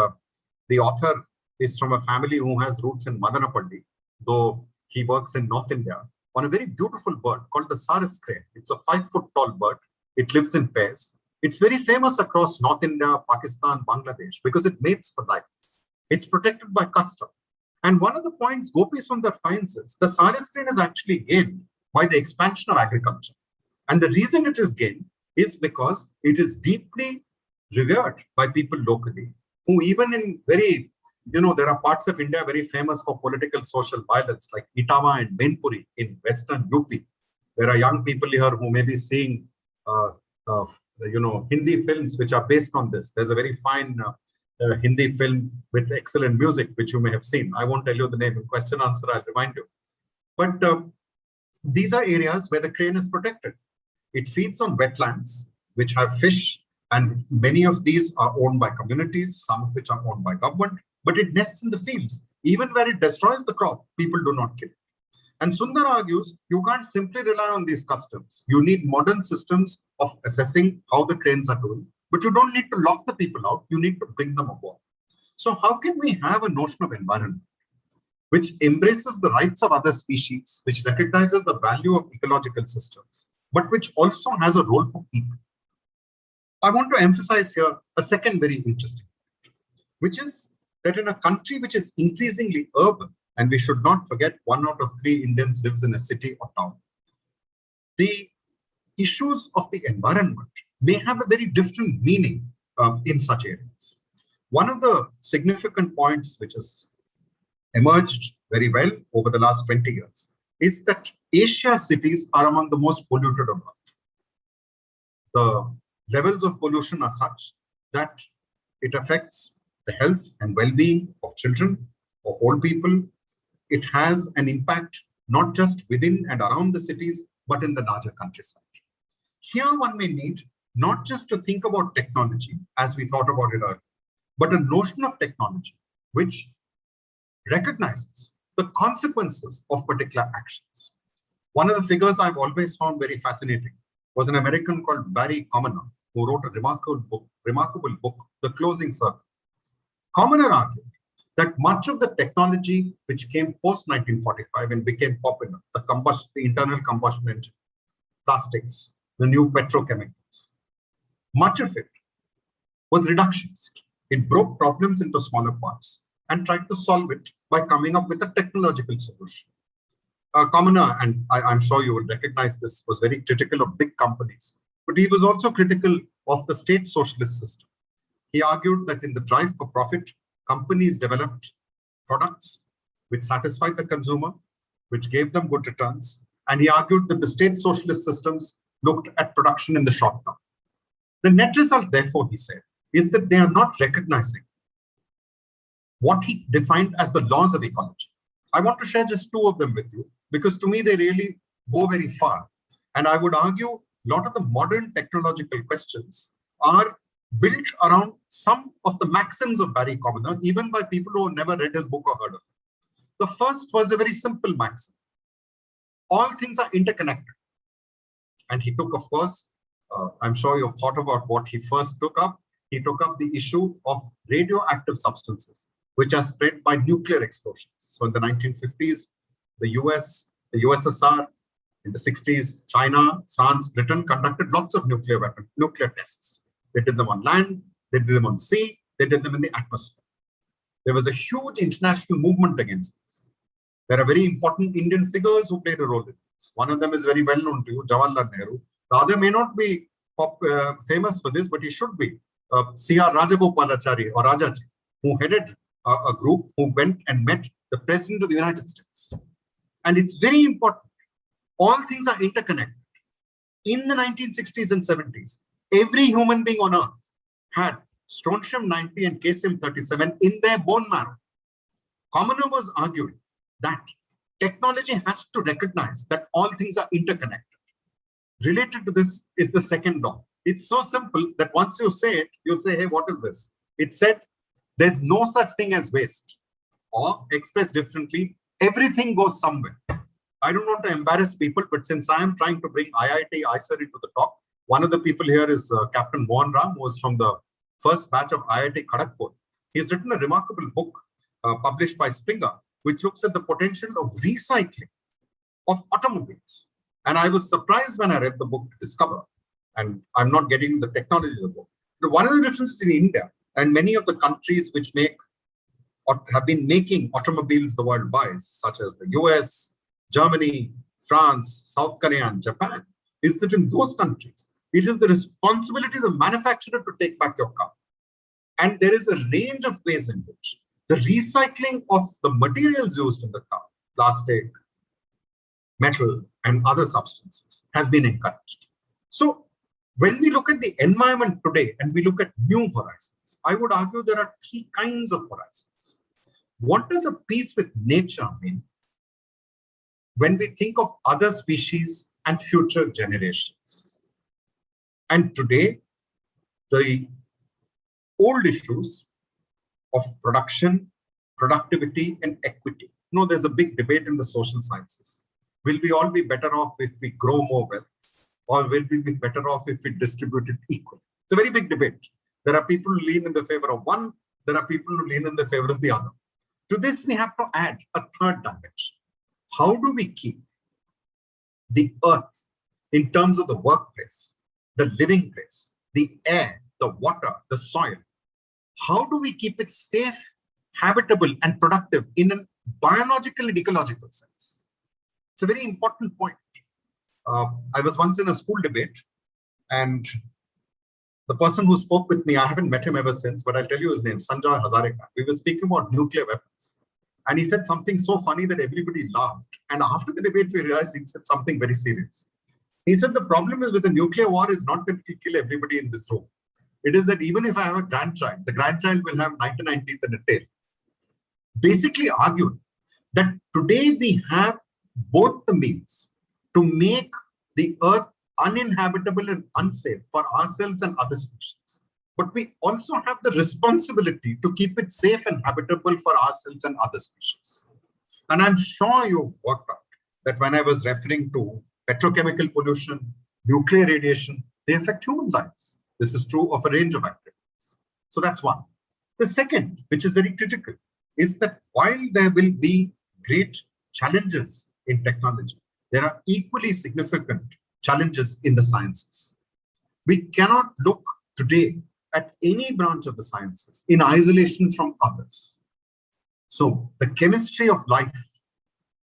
the author is from a family who has roots in Madanapalli, though he works in North India, on a very beautiful bird called the Saris crane. It's a 5-foot-tall bird. It lives in pairs. It's very famous across North India, Pakistan, Bangladesh, because it mates for life. It's protected by custom. And one of the points Gopi Sundar finds is the Saris crane is actually gained by the expansion of agriculture. And the reason it is gained is because it is deeply revered by people locally, who even in very, there are parts of India very famous for political social violence, like Etawah and Mainpuri in western UP. There are young people here who may be seeing, Hindi films which are based on this. There's a very fine Hindi film with excellent music, which you may have seen. I won't tell you the name. In question answer, I'll remind you. But these are areas where the crane is protected. It feeds on wetlands, which have fish, and many of these are owned by communities, some of which are owned by government, but it nests in the fields. Even where it destroys the crop, people do not kill it. And Sundar argues, you can't simply rely on these customs. You need modern systems of assessing how the cranes are doing, but you don't need to lock the people out. You need to bring them aboard. So how can we have a notion of environment which embraces the rights of other species, which recognizes the value of ecological systems, but which also has a role for people. I want to emphasize here a second very interesting, which is that in a country which is increasingly urban, and we should not forget 1 out of 3 Indians lives in a city or town, the issues of the environment may have a very different meaning in such areas. One of the significant points which has emerged very well over the last 20 years is that Asia cities are among the most polluted on earth. The levels of pollution are such that it affects the health and well-being of children, of old people. It has an impact not just within and around the cities, but in the larger countryside. Here one may need not just to think about technology as we thought about it earlier, but a notion of technology which recognizes the consequences of particular actions. One of the figures I've always found very fascinating was an American called Barry Commoner, who wrote a remarkable book, The Closing Circle. Commoner argued that much of the technology which came post-1945 and became popular, the internal combustion engine, plastics, the new petrochemicals, much of it was reductionist. It broke problems into smaller parts and tried to solve it by coming up with a technological solution. Commoner, and I'm sure you will recognize this, was very critical of big companies, but he was also critical of the state socialist system. He argued that in the drive for profit, companies developed products which satisfied the consumer, which gave them good returns, and he argued that the state socialist systems looked at production in the short term. The net result, therefore, he said, is that they are not recognizing what he defined as the laws of ecology. I want to share just 2 of them with you, because to me, they really go very far. And I would argue a lot of the modern technological questions are built around some of the maxims of Barry Commoner, even by people who have never read his book or heard of it. The first was a very simple maxim. All things are interconnected. And he took, of course, I'm sure you've thought about what he first took up. He took up the issue of radioactive substances, which are spread by nuclear explosions. So in the 1950s, the US, the USSR, in the 60s, China, France, Britain conducted lots of nuclear tests. They did them on land, they did them on sea, they did them in the atmosphere. There was a huge international movement against this. There are very important Indian figures who played a role in this. One of them is very well known to you, Jawaharlal Nehru. The other may not be famous for this, but he should be. C.R. Rajagopalachari or Rajaji, who headed a group who went and met the President of the United States. And it's very important. All things are interconnected. In the 1960s and 70s, every human being on earth had strontium-90 and caesium-37 in their bone marrow. Commoner was arguing that technology has to recognize that all things are interconnected. Related to this is the second law. It's so simple that once you say it, you'll say, hey, what is this? It said, there's no such thing as waste. Or expressed differently, everything goes somewhere. I don't want to embarrass people, but since I am trying to bring IIT IISER into the talk, one of the people here is Captain Mohan Ram, who was from the first batch of IIT Kharagpur. He's written a remarkable book published by Springer, which looks at the potential of recycling of automobiles. And I was surprised when I read the book to discover, and I'm not getting the technology of the book. But one of the differences in India and many of the countries which make or have been making automobiles the world buys, such as the US, Germany, France, South Korea, and Japan, is that in those countries, it is the responsibility of the manufacturer to take back your car. And there is a range of ways in which the recycling of the materials used in the car, plastic, metal, and other substances, has been encouraged. So when we look at the environment today and we look at new horizons, I would argue there are 3 kinds of horizons. What does a peace with nature mean when we think of other species and future generations? And today, the old issues of production, productivity, and equity. No, there's a big debate in the social sciences. Will we all be better off if we grow more wealth? Or will we be better off if we distribute it equally? It's a very big debate. There are people who lean in the favor of one. There are people who lean in the favor of the other. To this, we have to add a third dimension. How do we keep the earth in terms of the workplace, the living place, the air, the water, the soil? How do we keep it safe, habitable, and productive in a biological and ecological sense? It's a very important point. I was once in a school debate, and the person who spoke with me, I haven't met him ever since, but I'll tell you his name, Sanjay Hazarika. We were speaking about nuclear weapons. And he said something so funny that everybody laughed. And after the debate, we realized he said something very serious. He said the problem is with the nuclear war is not that it will kill everybody in this room. It is that even if I have a grandchild, the grandchild will have 99 teeth and a tail. Basically arguing that today we have both the means to make the earth uninhabitable and unsafe for ourselves and other species. But we also have the responsibility to keep it safe and habitable for ourselves and other species. And I'm sure you've worked out that when I was referring to petrochemical pollution, nuclear radiation, they affect human lives. This is true of a range of activities. So that's one. The second, which is very critical, is that while there will be great challenges in technology, there are equally significant challenges in the sciences. We cannot look today at any branch of the sciences in isolation from others. So the chemistry of life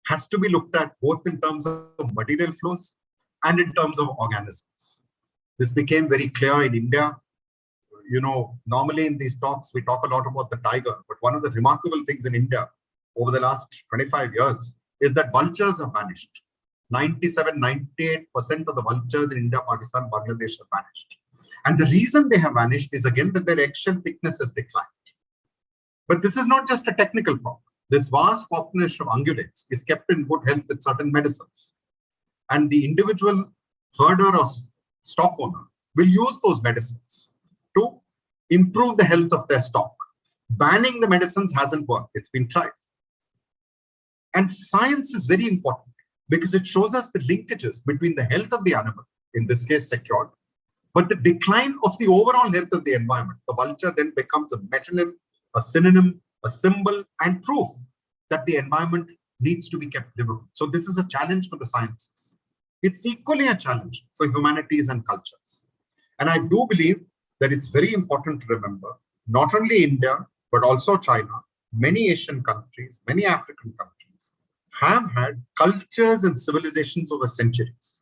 has to be looked at both in terms of material flows and in terms of organisms. This became very clear in India. You know, normally in these talks, we talk a lot about the tiger, but one of the remarkable things in India over the last 25 years is that vultures have vanished. 97, 98% of the vultures in India, Pakistan, Bangladesh have vanished. And the reason they have vanished is again that their eggshell thickness has declined. But this is not just a technical problem. This vast population of ungulates is kept in good health with certain medicines. And the individual herder or stock owner will use those medicines to improve the health of their stock. Banning the medicines hasn't worked. It's been tried. And science is very important because it shows us the linkages between the health of the animal, in this case secured, but the decline of the overall health of the environment. The vulture then becomes a metronym, a synonym, a symbol, and proof that the environment needs to be kept livable. So this is a challenge for the sciences. It's equally a challenge for humanities and cultures. And I do believe that it's very important to remember, not only India, but also China, many Asian countries, many African countries have had cultures and civilizations over centuries.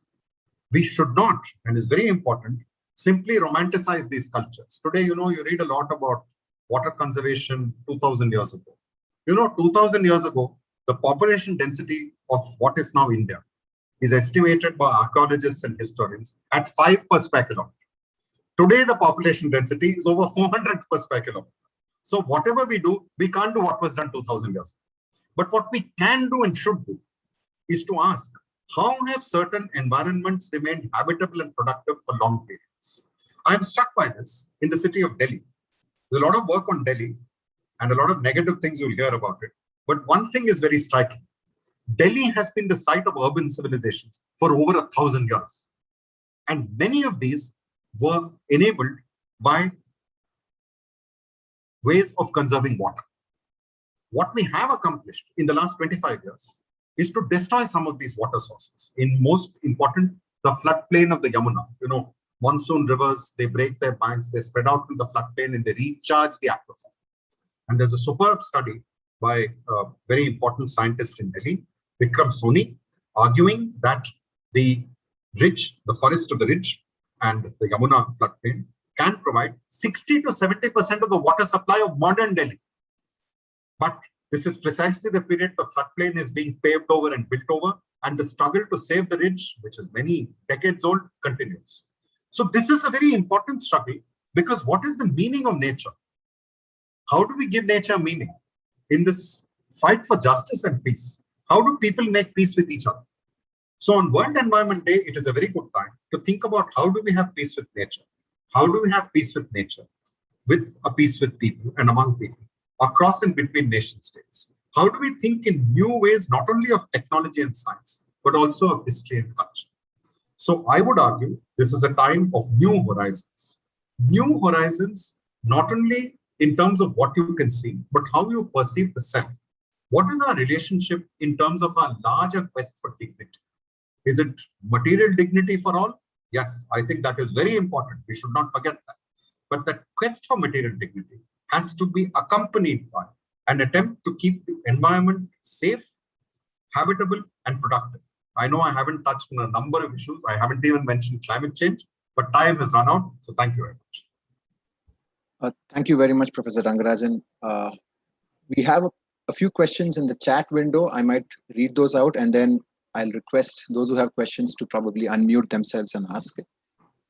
We should not, and it's very important, simply romanticize these cultures. Today, you know, you read a lot about water conservation 2000 years ago. You know, 2000 years ago, the population density of what is now India is estimated by archaeologists and historians at 5 per square kilometer. Today, the population density is over 400 per square kilometer. So whatever we do, we can't do what was done 2000 years ago. But what we can do and should do is to ask, how have certain environments remained habitable and productive for long periods? I'm struck by this in the city of Delhi. There's a lot of work on Delhi and a lot of negative things you'll hear about it. But one thing is very striking. Delhi has been the site of urban civilizations for over 1,000 years. And many of these were enabled by ways of conserving water. What we have accomplished in the last 25 years is to destroy some of these water sources. In most important, the floodplain of the Yamuna. You know, monsoon rivers, they break their banks, they spread out in the floodplain and they recharge the aquifer. And there's a superb study by a very important scientist in Delhi, Vikram Soni, arguing that the ridge, the forest of the ridge and the Yamuna floodplain can provide 60 to 70% of the water supply of modern Delhi. But this is precisely the period the floodplain is being paved over and built over, and the struggle to save the ridge, which is many decades old, continues. So this is a very important struggle, because what is the meaning of nature? How do we give nature meaning? In this fight for justice and peace, how do people make peace with each other? So on World Environment Day, it is a very good time to think about how do we have peace with nature? How do we have peace with nature, with a peace with people and among people, across and between nation states? How do we think in new ways, not only of technology and science, but also of history and culture? So I would argue this is a time of new horizons. New horizons, not only in terms of what you can see, but how you perceive the self. What is our relationship in terms of our larger quest for dignity? Is it material dignity for all? Yes, I think that is very important. We should not forget that. But that quest for material dignity has to be accompanied by an attempt to keep the environment safe, habitable, and productive. I know I haven't touched on a number of issues. I haven't even mentioned climate change, but time has run out. So thank you very much. Thank you very much, Professor Rangarajan. We have a few questions in the chat window. I might read those out, and then I'll request those who have questions to probably unmute themselves and ask it.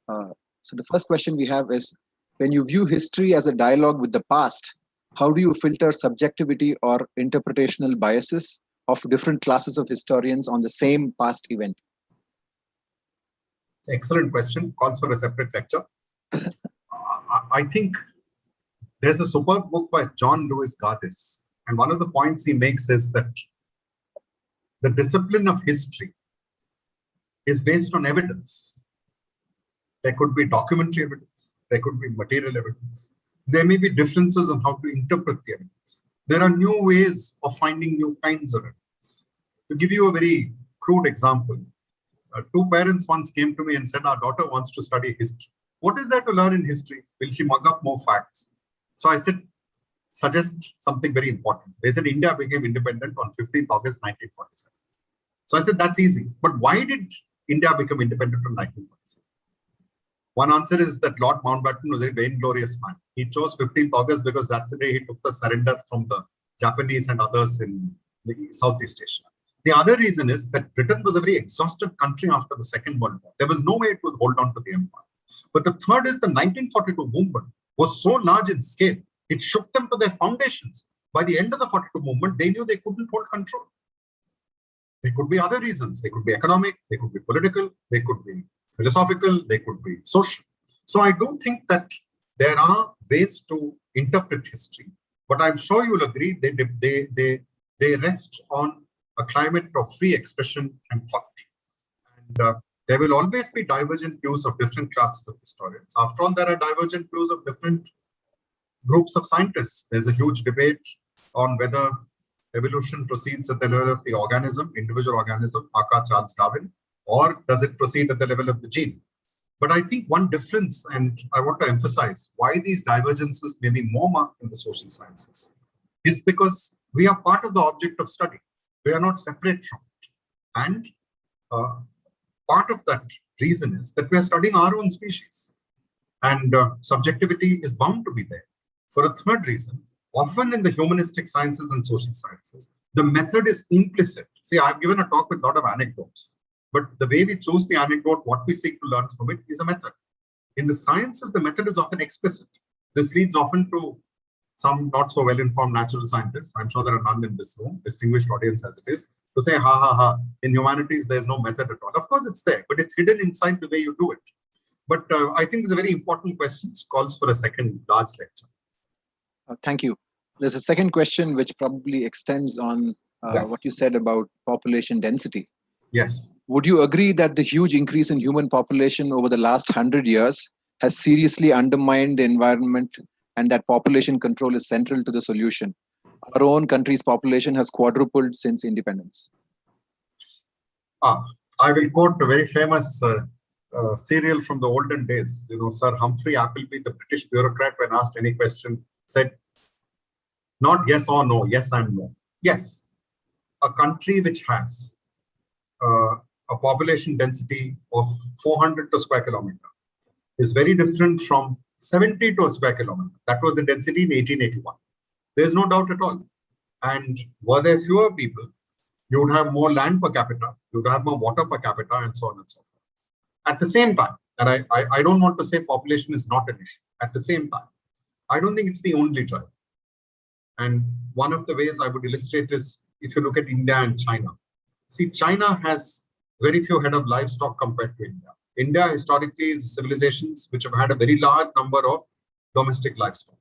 So the first question we have is, when you view history as a dialogue with the past, how do you filter subjectivity or interpretational biases of different classes of historians on the same past event? It's an excellent question. Calls for a separate lecture. I think there's a superb book by John Lewis Gaddis, and one of the points he makes is that the discipline of history is based on evidence. There could be documentary evidence. There could be material evidence. There may be differences on how to interpret the evidence. There are new ways of finding new kinds of evidence. To give you a very crude example, two parents once came to me and said, our daughter wants to study history. What is there to learn in history? Will she mug up more facts? So I said, suggest something very important. They said India became independent on 15th August 1947. So I said, that's easy. But why did India become independent on 1947? One answer is that Lord Mountbatten was a vainglorious man. He chose 15th August because that's the day he took the surrender from the Japanese and others in the Southeast Asia. The other reason is that Britain was a very exhausted country after the Second World War. There was no way it would hold on to the empire. But the third is the 1942 movement was so large in scale, it shook them to their foundations. By the end of the 42 movement, they knew they couldn't hold control. There could be other reasons. They could be economic, they could be political, they could be philosophical, they could be social. So I do think that there are ways to interpret history, but I'm sure you'll agree they rest on a climate of free expression and thought. And there will always be divergent views of different classes of historians. After all, there are divergent views of different groups of scientists. There's a huge debate on whether evolution proceeds at the level of the organism, individual organism, aka Charles Darwin, or does it proceed at the level of the gene? But I think one difference, and I want to emphasize why these divergences may be more marked in the social sciences, is because we are part of the object of study. We are not separate from it. And part of that reason is that we are studying our own species. And subjectivity is bound to be there. For a third reason, often in the humanistic sciences and social sciences, the method is implicit. See, I've given a talk with a lot of anecdotes, but the way we choose the anecdote, what we seek to learn from it is a method. In the sciences, the method is often explicit. This leads often to some not so well-informed natural scientists, I'm sure there are none in this room, distinguished audience as it is, to say, ha, ha, ha, in humanities, there's no method at all. Of course, it's there, but it's hidden inside the way you do it. But I think it's a very important question. It calls for a second large lecture. Thank you. There's a second question which probably extends on Yes. what you said about population density. Yes. Would you agree that the huge increase in human population over the last 100 years has seriously undermined the environment, and that population control is central to the solution? Our own country's population has quadrupled since independence. I will quote a very famous serial from the olden days. You know, Sir Humphrey Appleby, the British bureaucrat, when asked any question, said, not yes or no, yes and no. Yes, a country which has a population density of 400 to square kilometer is very different from 70 to a square kilometer. That was the density in 1881. There's no doubt at all. And were there fewer people, you would have more land per capita, you would have more water per capita, and so on and so forth. At the same time, and I don't want to say population is not an issue. At the same time, I don't think it's the only driver. And one of the ways I would illustrate is if you look at India and China. See, China has very few head of livestock compared to India. India historically is civilizations which have had a very large number of domestic livestock.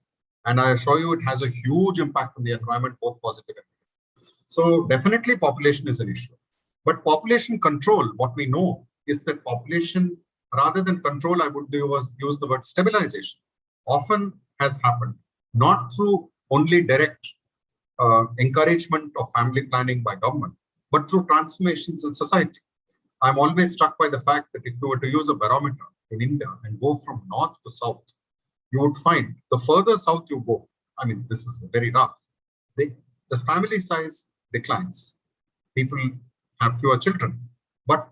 And I assure you it has a huge impact on the environment, both positive and negative. So definitely population is an issue. But population control, what we know is that population, rather than control, I would use the word stabilization, often has happened not through only direct encouragement of family planning by government, but through transformations in society. I'm always struck by the fact that if you were to use a barometer in India and go from north to south, you would find the further south you go, I mean, this is very rough, the family size declines. People have fewer children, but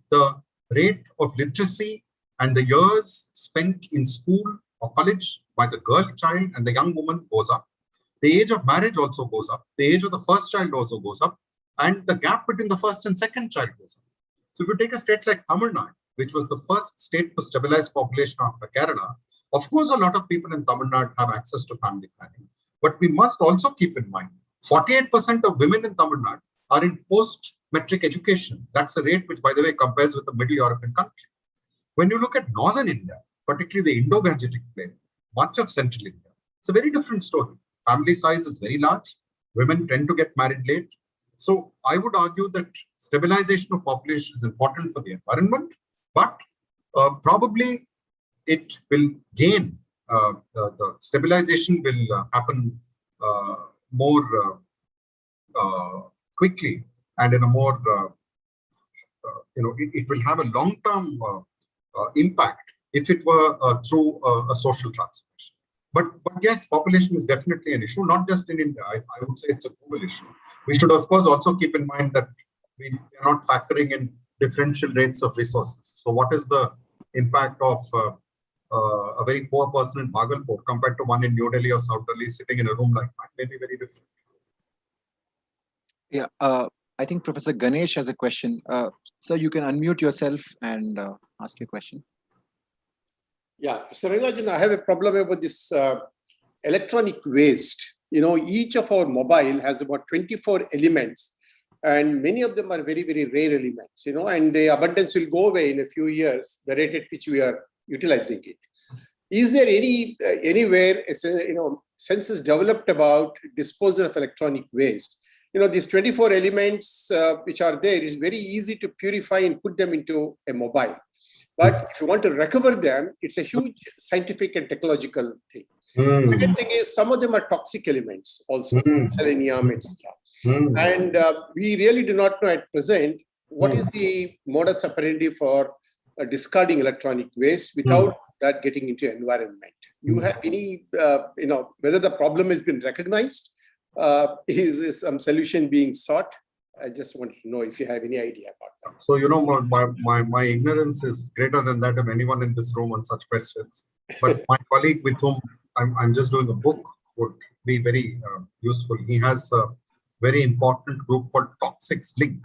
the rate of literacy and the years spent in school or college by the girl child and the young woman goes up. The age of marriage also goes up. The age of the first child also goes up. And the gap between the first and second child goes up. So if you take a state like Tamil Nadu, which was the first state to stabilize population after Kerala, of course, a lot of people in Tamil Nadu have access to family planning. But we must also keep in mind, 48% of women in Tamil Nadu are in post-metric education. That's a rate which, by the way, compares with the Middle European country. When you look at Northern India, particularly the Indo-Gangetic plain, much of Central India, it's a very different story. Family size is very large. Women tend to get married late. So I would argue that stabilization of population is important for the environment, but probably it will gain, the stabilization will happen more quickly and in a more, it will have a long-term impact if it were through a social transformation. But yes, population is definitely an issue, not just in India. I would say it's a global issue. We should, of course, also keep in mind that we are not factoring in differential rates of resources. So what is the impact of a very poor person in Bhagalpur compared to one in New Delhi or South Delhi sitting in a room like that? May be very different. Yeah, I think Professor Ganesh has a question. Sir, you can unmute yourself and ask your question. Yeah, Mr. Rangarajan, I have a problem about this electronic waste. Each of our mobile has about 24 elements, and many of them are very, very rare elements, and the abundance will go away in a few years, the rate at which we are utilizing it. Is there anywhere, census developed about disposal of electronic waste? These 24 elements which are there is very easy to purify and put them into a mobile. But if you want to recover them, it's a huge scientific and technological thing. Second thing is, some of them are toxic elements also, selenium, etc. And we really do not know at present what is the modus operandi for discarding electronic waste without that getting into environment. You have any, whether the problem has been recognized, is some solution being sought? I just want to know if you have any idea about that. So, my ignorance is greater than that of anyone in this room on such questions. But my colleague with whom I'm just doing a book would be very useful. He has a very important group called Toxics Link,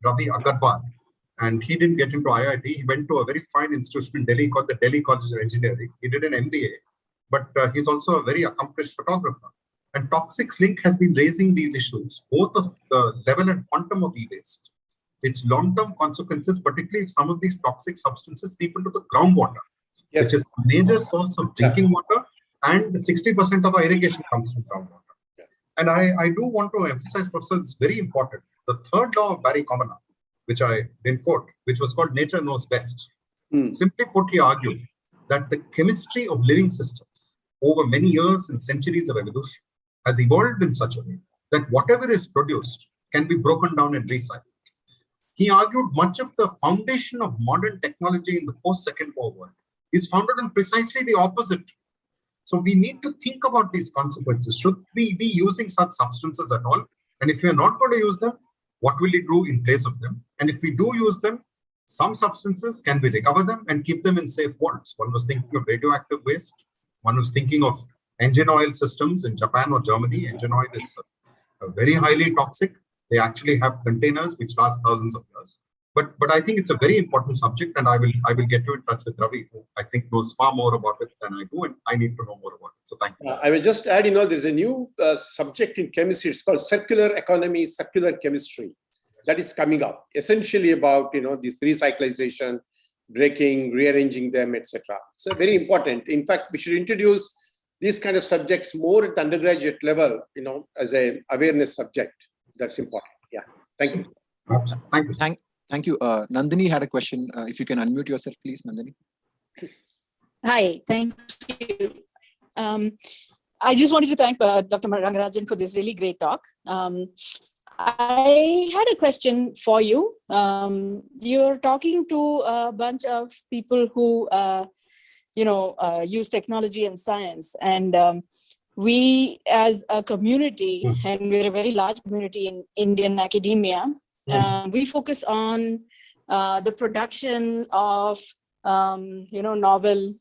Ravi Agarwal. And he didn't get into IIT. He went to a very fine institution in Delhi called the Delhi College of Engineering. He did an MBA, but he's also a very accomplished photographer. And Toxics Link has been raising these issues, both of the level and quantum of e-waste, its long-term consequences, particularly if some of these toxic substances seep into the groundwater, which is a major source of drinking water, and 60% of our irrigation comes from groundwater. And I do want to emphasize, Professor, it's very important. The third law of Barry Commoner, which I didn't quote, which was called nature knows best. Simply put, he argued that the chemistry of living systems over many years and centuries of evolution has evolved in such a way that whatever is produced can be broken down and recycled. He argued much of the foundation of modern technology in the post-Second World War is founded on precisely the opposite. So we need to think about these consequences. Should we be using such substances at all? And if we are not going to use them, what will we do in place of them? And if we do use them, some substances, can we recover them and keep them in safe vaults? One was thinking of radioactive waste. One was thinking of engine oil systems in Japan or Germany. Engine oil is very highly toxic. They actually have containers which last thousands of years. But I think it's a very important subject, and I will get you in touch with Ravi, who I think knows far more about it than I do, and I need to know more about it. So thank you. I will just add, there's a new subject in chemistry. It's called circular economy, circular chemistry, that is coming up. Essentially about this recyclization, breaking, rearranging them, etc. So very important. In fact, we should introduce these kind of subjects more at the undergraduate level, as a awareness subject. That's important. Yeah. Thank you. Thank you. Thank you. Nandini had a question. If you can unmute yourself, please, Nandini. Hi, thank you. I just wanted to thank Dr. Rangarajan for this really great talk. I had a question for you. You're talking to a bunch of people who, use technology and science. And we as a community, and we're a very large community in Indian academia, we focus on the production of, novel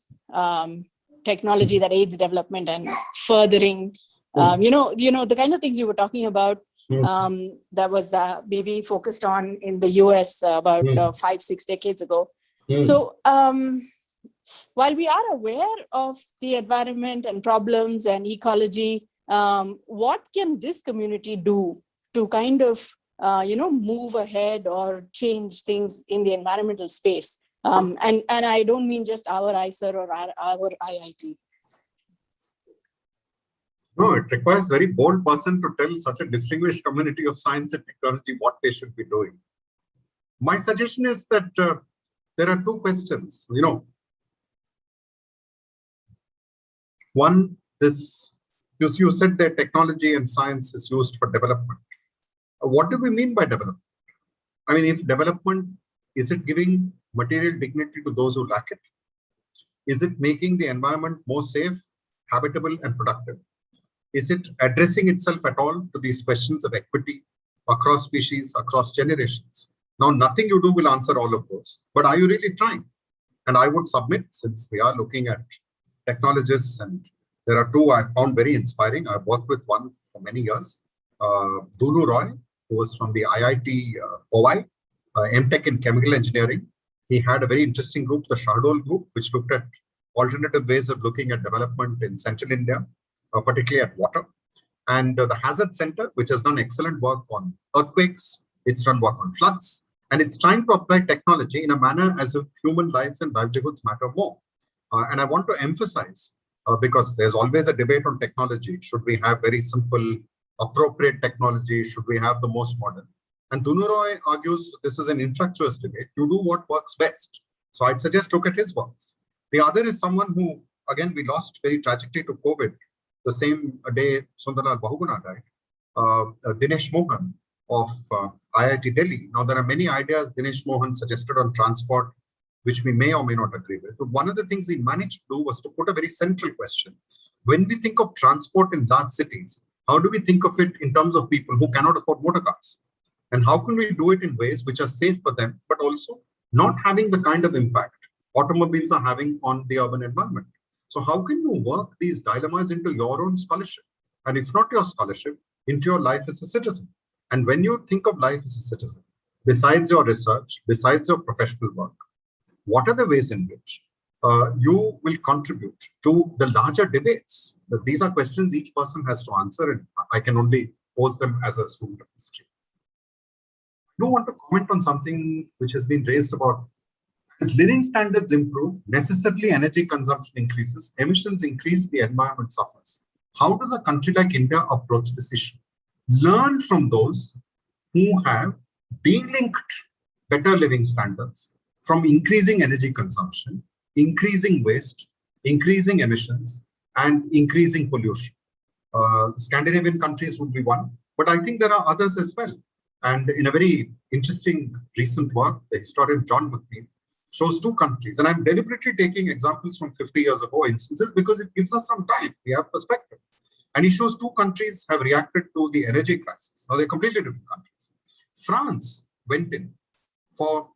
technology that aids development and furthering, the kind of things you were talking about that was maybe focused on in the US about 5-6 decades ago. So while we are aware of the environment and problems and ecology, what can this community do to kind of, move ahead or change things in the environmental space? And I don't mean just our ICER or our IIT. No, it requires very bold person to tell such a distinguished community of science and technology what they should be doing. My suggestion is that there are two questions. One, you said that technology and science is used for development. What do we mean by development? I mean, if development, is it giving material dignity to those who lack it? Is it making the environment more safe, habitable, and productive? Is it addressing itself at all to these questions of equity across species, across generations? Now, nothing you do will answer all of those, but are you really trying? And I would submit, since we are looking at technologists, and there are two I found very inspiring. I've worked with one for many years, Dunu Roy, who was from the IIT Powai, MTech in chemical engineering. He had a very interesting group, the Shardol group, which looked at alternative ways of looking at development in central India, particularly at water. And the Hazard Center, which has done excellent work on earthquakes, it's done work on floods, and it's trying to apply technology in a manner as if human lives and livelihoods matter more. And I want to emphasize, because there's always a debate on technology. Should we have very simple, appropriate technology? Should we have the most modern? And Dunu Roy argues this is an infructuous debate. You do what works best. So I'd suggest look at his works. The other is someone who, again, we lost very tragically to COVID. The same day Sundarlal Bahuguna died, Dinesh Mohan of IIT Delhi. Now, there are many ideas Dinesh Mohan suggested on transport, which we may or may not agree with. But one of the things he managed to do was to put a very central question. When we think of transport in large cities, how do we think of it in terms of people who cannot afford motor cars? And how can we do it in ways which are safe for them, but also not having the kind of impact automobiles are having on the urban environment? So how can you work these dilemmas into your own scholarship? And if not your scholarship, into your life as a citizen? And when you think of life as a citizen, besides your research, besides your professional work, what are the ways in which you will contribute to the larger debates? These are questions each person has to answer, and I can only pose them as a student of history. I do want to comment on something which has been raised about as living standards improve, necessarily energy consumption increases, emissions increase, the environment suffers. How does a country like India approach this issue? Learn from those who have delinked better living standards from increasing energy consumption, increasing waste, increasing emissions, and increasing pollution. Scandinavian countries would be one, but I think there are others as well. And in a very interesting recent work, the historian John McNeil shows two countries. And I'm deliberately taking examples from 50 years ago instances because it gives us some time. We have perspective. And he shows two countries have reacted to the energy crisis. Now, they're completely different countries. France went in for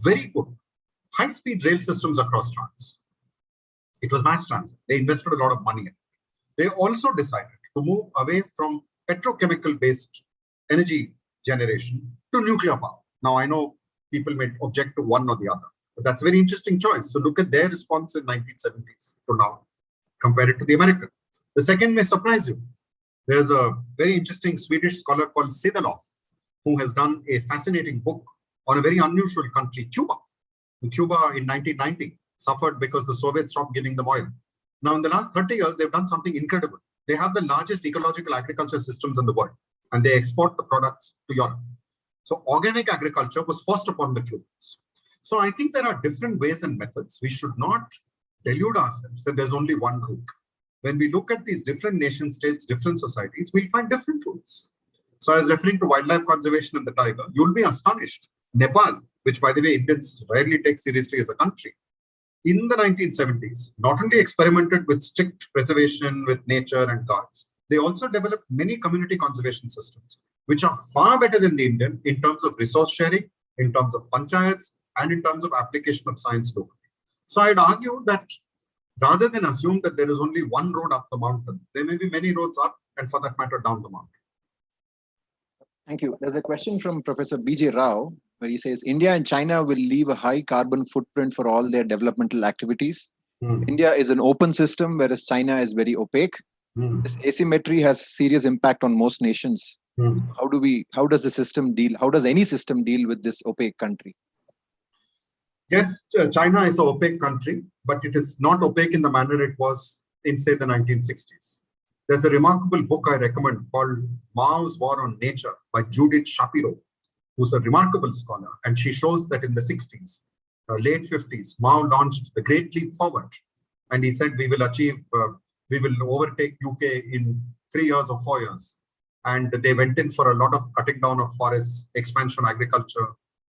very good high-speed rail systems across France. It was mass transit. They invested a lot of money in it. They also decided to move away from petrochemical-based energy generation to nuclear power. Now, I know people may object to one or the other, but that's a very interesting choice. So look at their response in 1970s to now, compare it to the American. The second may surprise you. There's a very interesting Swedish scholar called Sedaloff, who has done a fascinating book on a very unusual country, Cuba. And Cuba in 1990 suffered because the Soviets stopped giving them oil. Now, in the last 30 years, they've done something incredible. They have the largest ecological agriculture systems in the world, and they export the products to Europe. So organic agriculture was forced upon the Cubans. So I think there are different ways and methods. We should not delude ourselves that there's only one route. when we look at these different nation states, different societies, we'll find different rules. So I was referring to wildlife conservation and the tiger. You'll be astonished. Nepal, which by the way, Indians rarely take seriously as a country, in the 1970s, not only experimented with strict preservation with nature and guards, they also developed many community conservation systems, which are far better than the Indian in terms of resource sharing, in terms of panchayats, and in terms of application of science locally. So I'd argue that rather than assume that there is only one road up the mountain, there may be many roads up and for that matter down the mountain. Thank you. There's a question from Professor B.J. Rao, where he says, India and China will leave a high carbon footprint for all their developmental activities. India is an open system, whereas China is very opaque. This asymmetry has serious impact on most nations. How does the system deal? How does any system deal with this opaque country? Yes, China is an opaque country, but it is not opaque in the manner it was in, say, the 1960s. There's a remarkable book I recommend called Mao's War on Nature by Judith Shapiro, who's a remarkable scholar. And she shows that in the 60s, late 50s, Mao launched the Great Leap Forward. And he said, we will overtake UK in 3 years or 4 years. And they went in for a lot of cutting down of forests, expansion of agriculture,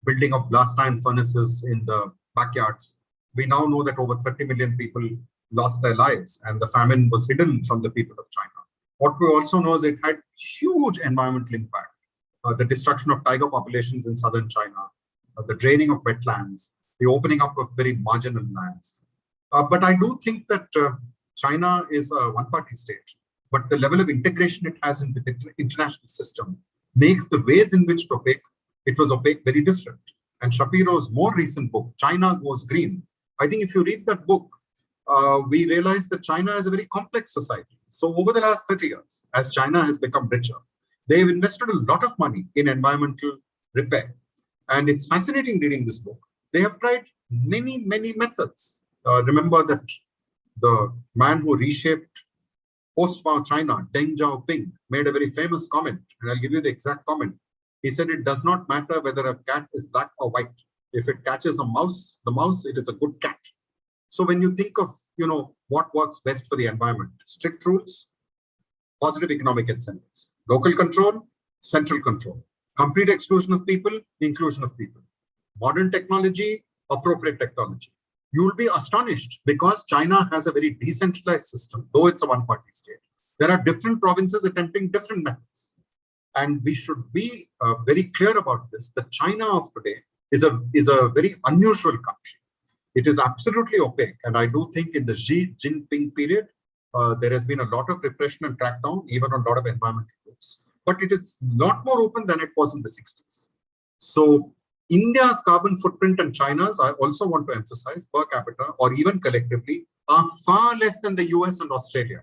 building of blast iron furnaces in the backyards. We now know that over 30 million people lost their lives and the famine was hidden from the people of China. What we also know is it had huge environmental impact. The destruction of tiger populations in southern China, the draining of wetlands, the opening up of very marginal lands. But I do think that China is a one-party state, but the level of integration it has into the international system makes the ways in which it was opaque very different. And Shapiro's more recent book, China Goes Green, I think if you read that book, we realize that China is a very complex society. So over the last 30 years, as China has become richer, they've invested a lot of money in environmental repair. And it's fascinating reading this book. They have tried many, many methods. Remember that the man who reshaped post-Mao China, Deng Xiaoping, made a very famous comment, and I'll give you the exact comment. He said, it does not matter whether a cat is black or white. If it catches a mouse, the mouse, it is a good cat. So when you think of, what works best for the environment, strict rules, positive economic incentives, local control, central control, complete exclusion of people, inclusion of people, modern technology, appropriate technology. You will be astonished because China has a very decentralized system, though it's a one-party state. There are different provinces attempting different methods. And we should be very clear about this, that China of today is a very unusual country. It is absolutely opaque. And I do think in the Xi Jinping period, there has been a lot of repression and crackdown, even on a lot of environmental groups. But it is not more open than it was in the 60s. So India's carbon footprint and China's, I also want to emphasize, per capita or even collectively, are far less than the US and Australia.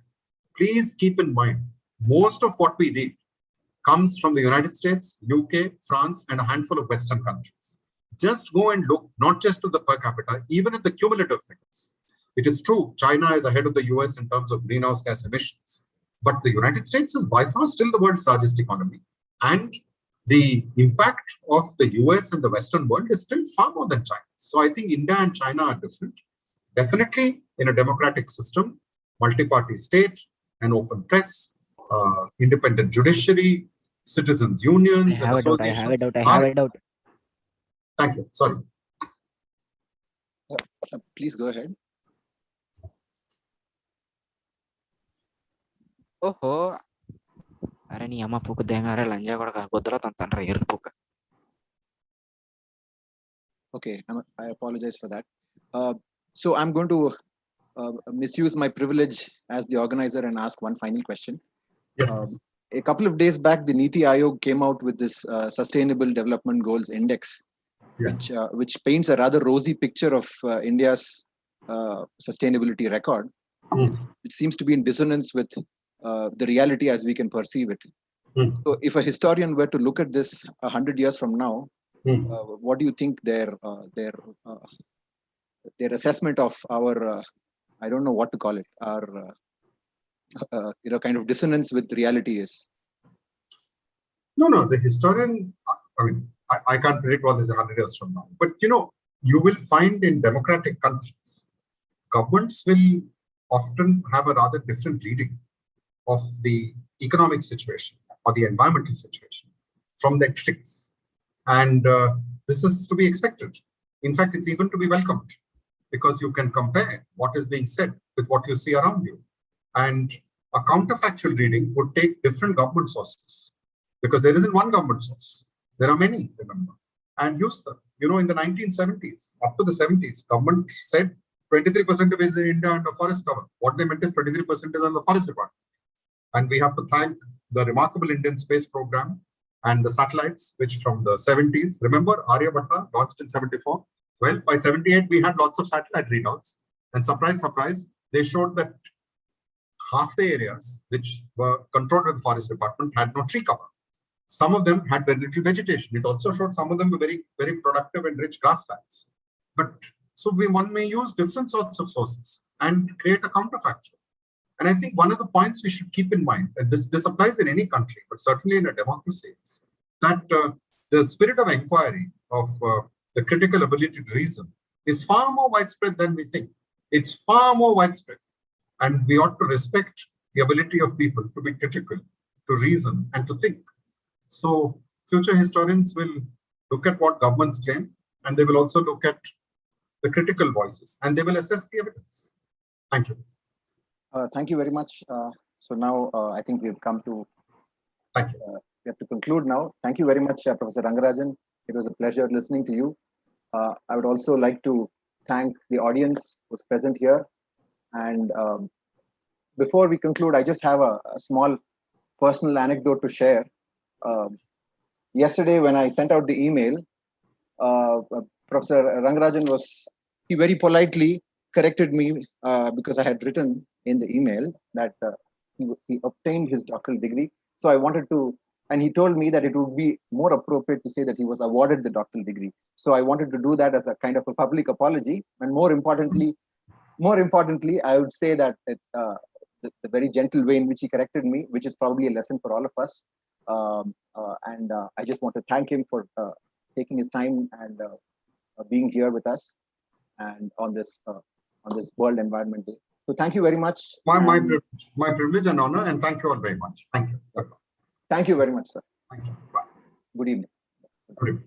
Please keep in mind, most of what we read comes from the United States, UK, France, and a handful of Western countries. Just go and look, not just to the per capita, even at the cumulative figures. It is true, China is ahead of the US in terms of greenhouse gas emissions, but the United States is by far still the world's largest economy. And the impact of the US and the Western world is still far more than China. So I think India and China are different. Definitely in a democratic system, multi-party state, an open press, independent judiciary, citizens' unions, and associations. I have a doubt. Thank you. Sorry. Please go ahead. ఓహో అరే నీ అమ్మ పూకు దేంగారే లంజా కూడా బొద్దులో తండ్రి ఎరుపు పూక. Okay, I apologize for that. So I'm going to misuse my privilege as the organizer and ask one final question. Yes. A couple of days back, the Niti Aayog came out with this Sustainable Development Goals Index, Yes. which paints a rather rosy picture of India's sustainability record, which seems to be in dissonance with the reality as we can perceive it. So if a historian were to look at this 100 years from now, what do you think their assessment of our, I don't know what to call it, our kind of dissonance with reality is? No, the historian, I mean, I can't predict what is 100 years from now. But, you will find in democratic countries, governments will often have a rather different reading of the economic situation or the environmental situation from the critics. And this is to be expected. In fact, it's even to be welcomed, because you can compare what is being said with what you see around you. And a counterfactual reading would take different government sources, because there isn't one government source. There are many, remember, and use them. You know, in the 1970s, up to the 70s, government said 23% of is in India under forest cover. What they meant is 23% is under the forest department. And we have to thank the remarkable Indian space program and the satellites, which from the 70s, remember, Aryabhatta launched in 74. Well, by 78, we had lots of satellite readouts. And surprise, surprise, they showed that half the areas which were controlled by the forest department had no tree cover. Some of them had very little vegetation. It also showed some of them were very, very productive and rich grasslands. But so one may use different sorts of sources and create a counterfactual. And I think one of the points we should keep in mind, and this applies in any country, but certainly in a democracy, is that the spirit of inquiry, of the critical ability to reason, is far more widespread than we think. It's far more widespread. And we ought to respect the ability of people to be critical, to reason, and to think. So future historians will look at what governments claim, and they will also look at the critical voices, and they will assess the evidence. Thank you. Thank you very much. So now I think we've come to, Thank you. We have to conclude now. Thank you very much, Professor Rangarajan. It was a pleasure listening to you. I would also like to thank the audience who's present here. And before we conclude, I just have a small personal anecdote to share. Yesterday, when I sent out the email, Professor Rangarajan he very politely corrected me because I had written in the email that he obtained his doctoral degree. So I wanted to, and he told me that it would be more appropriate to say that he was awarded the doctoral degree. So I wanted to do that as a kind of a public apology. And more importantly, I would say that the very gentle way in which he corrected me, which is probably a lesson for all of us. And I just want to thank him for taking his time and being here with us and on this World Environment Day. So thank you very much. My privilege and honor, and thank you all very much. Thank you. Thank you very much, sir. Thank you. Bye. Good evening. Good evening.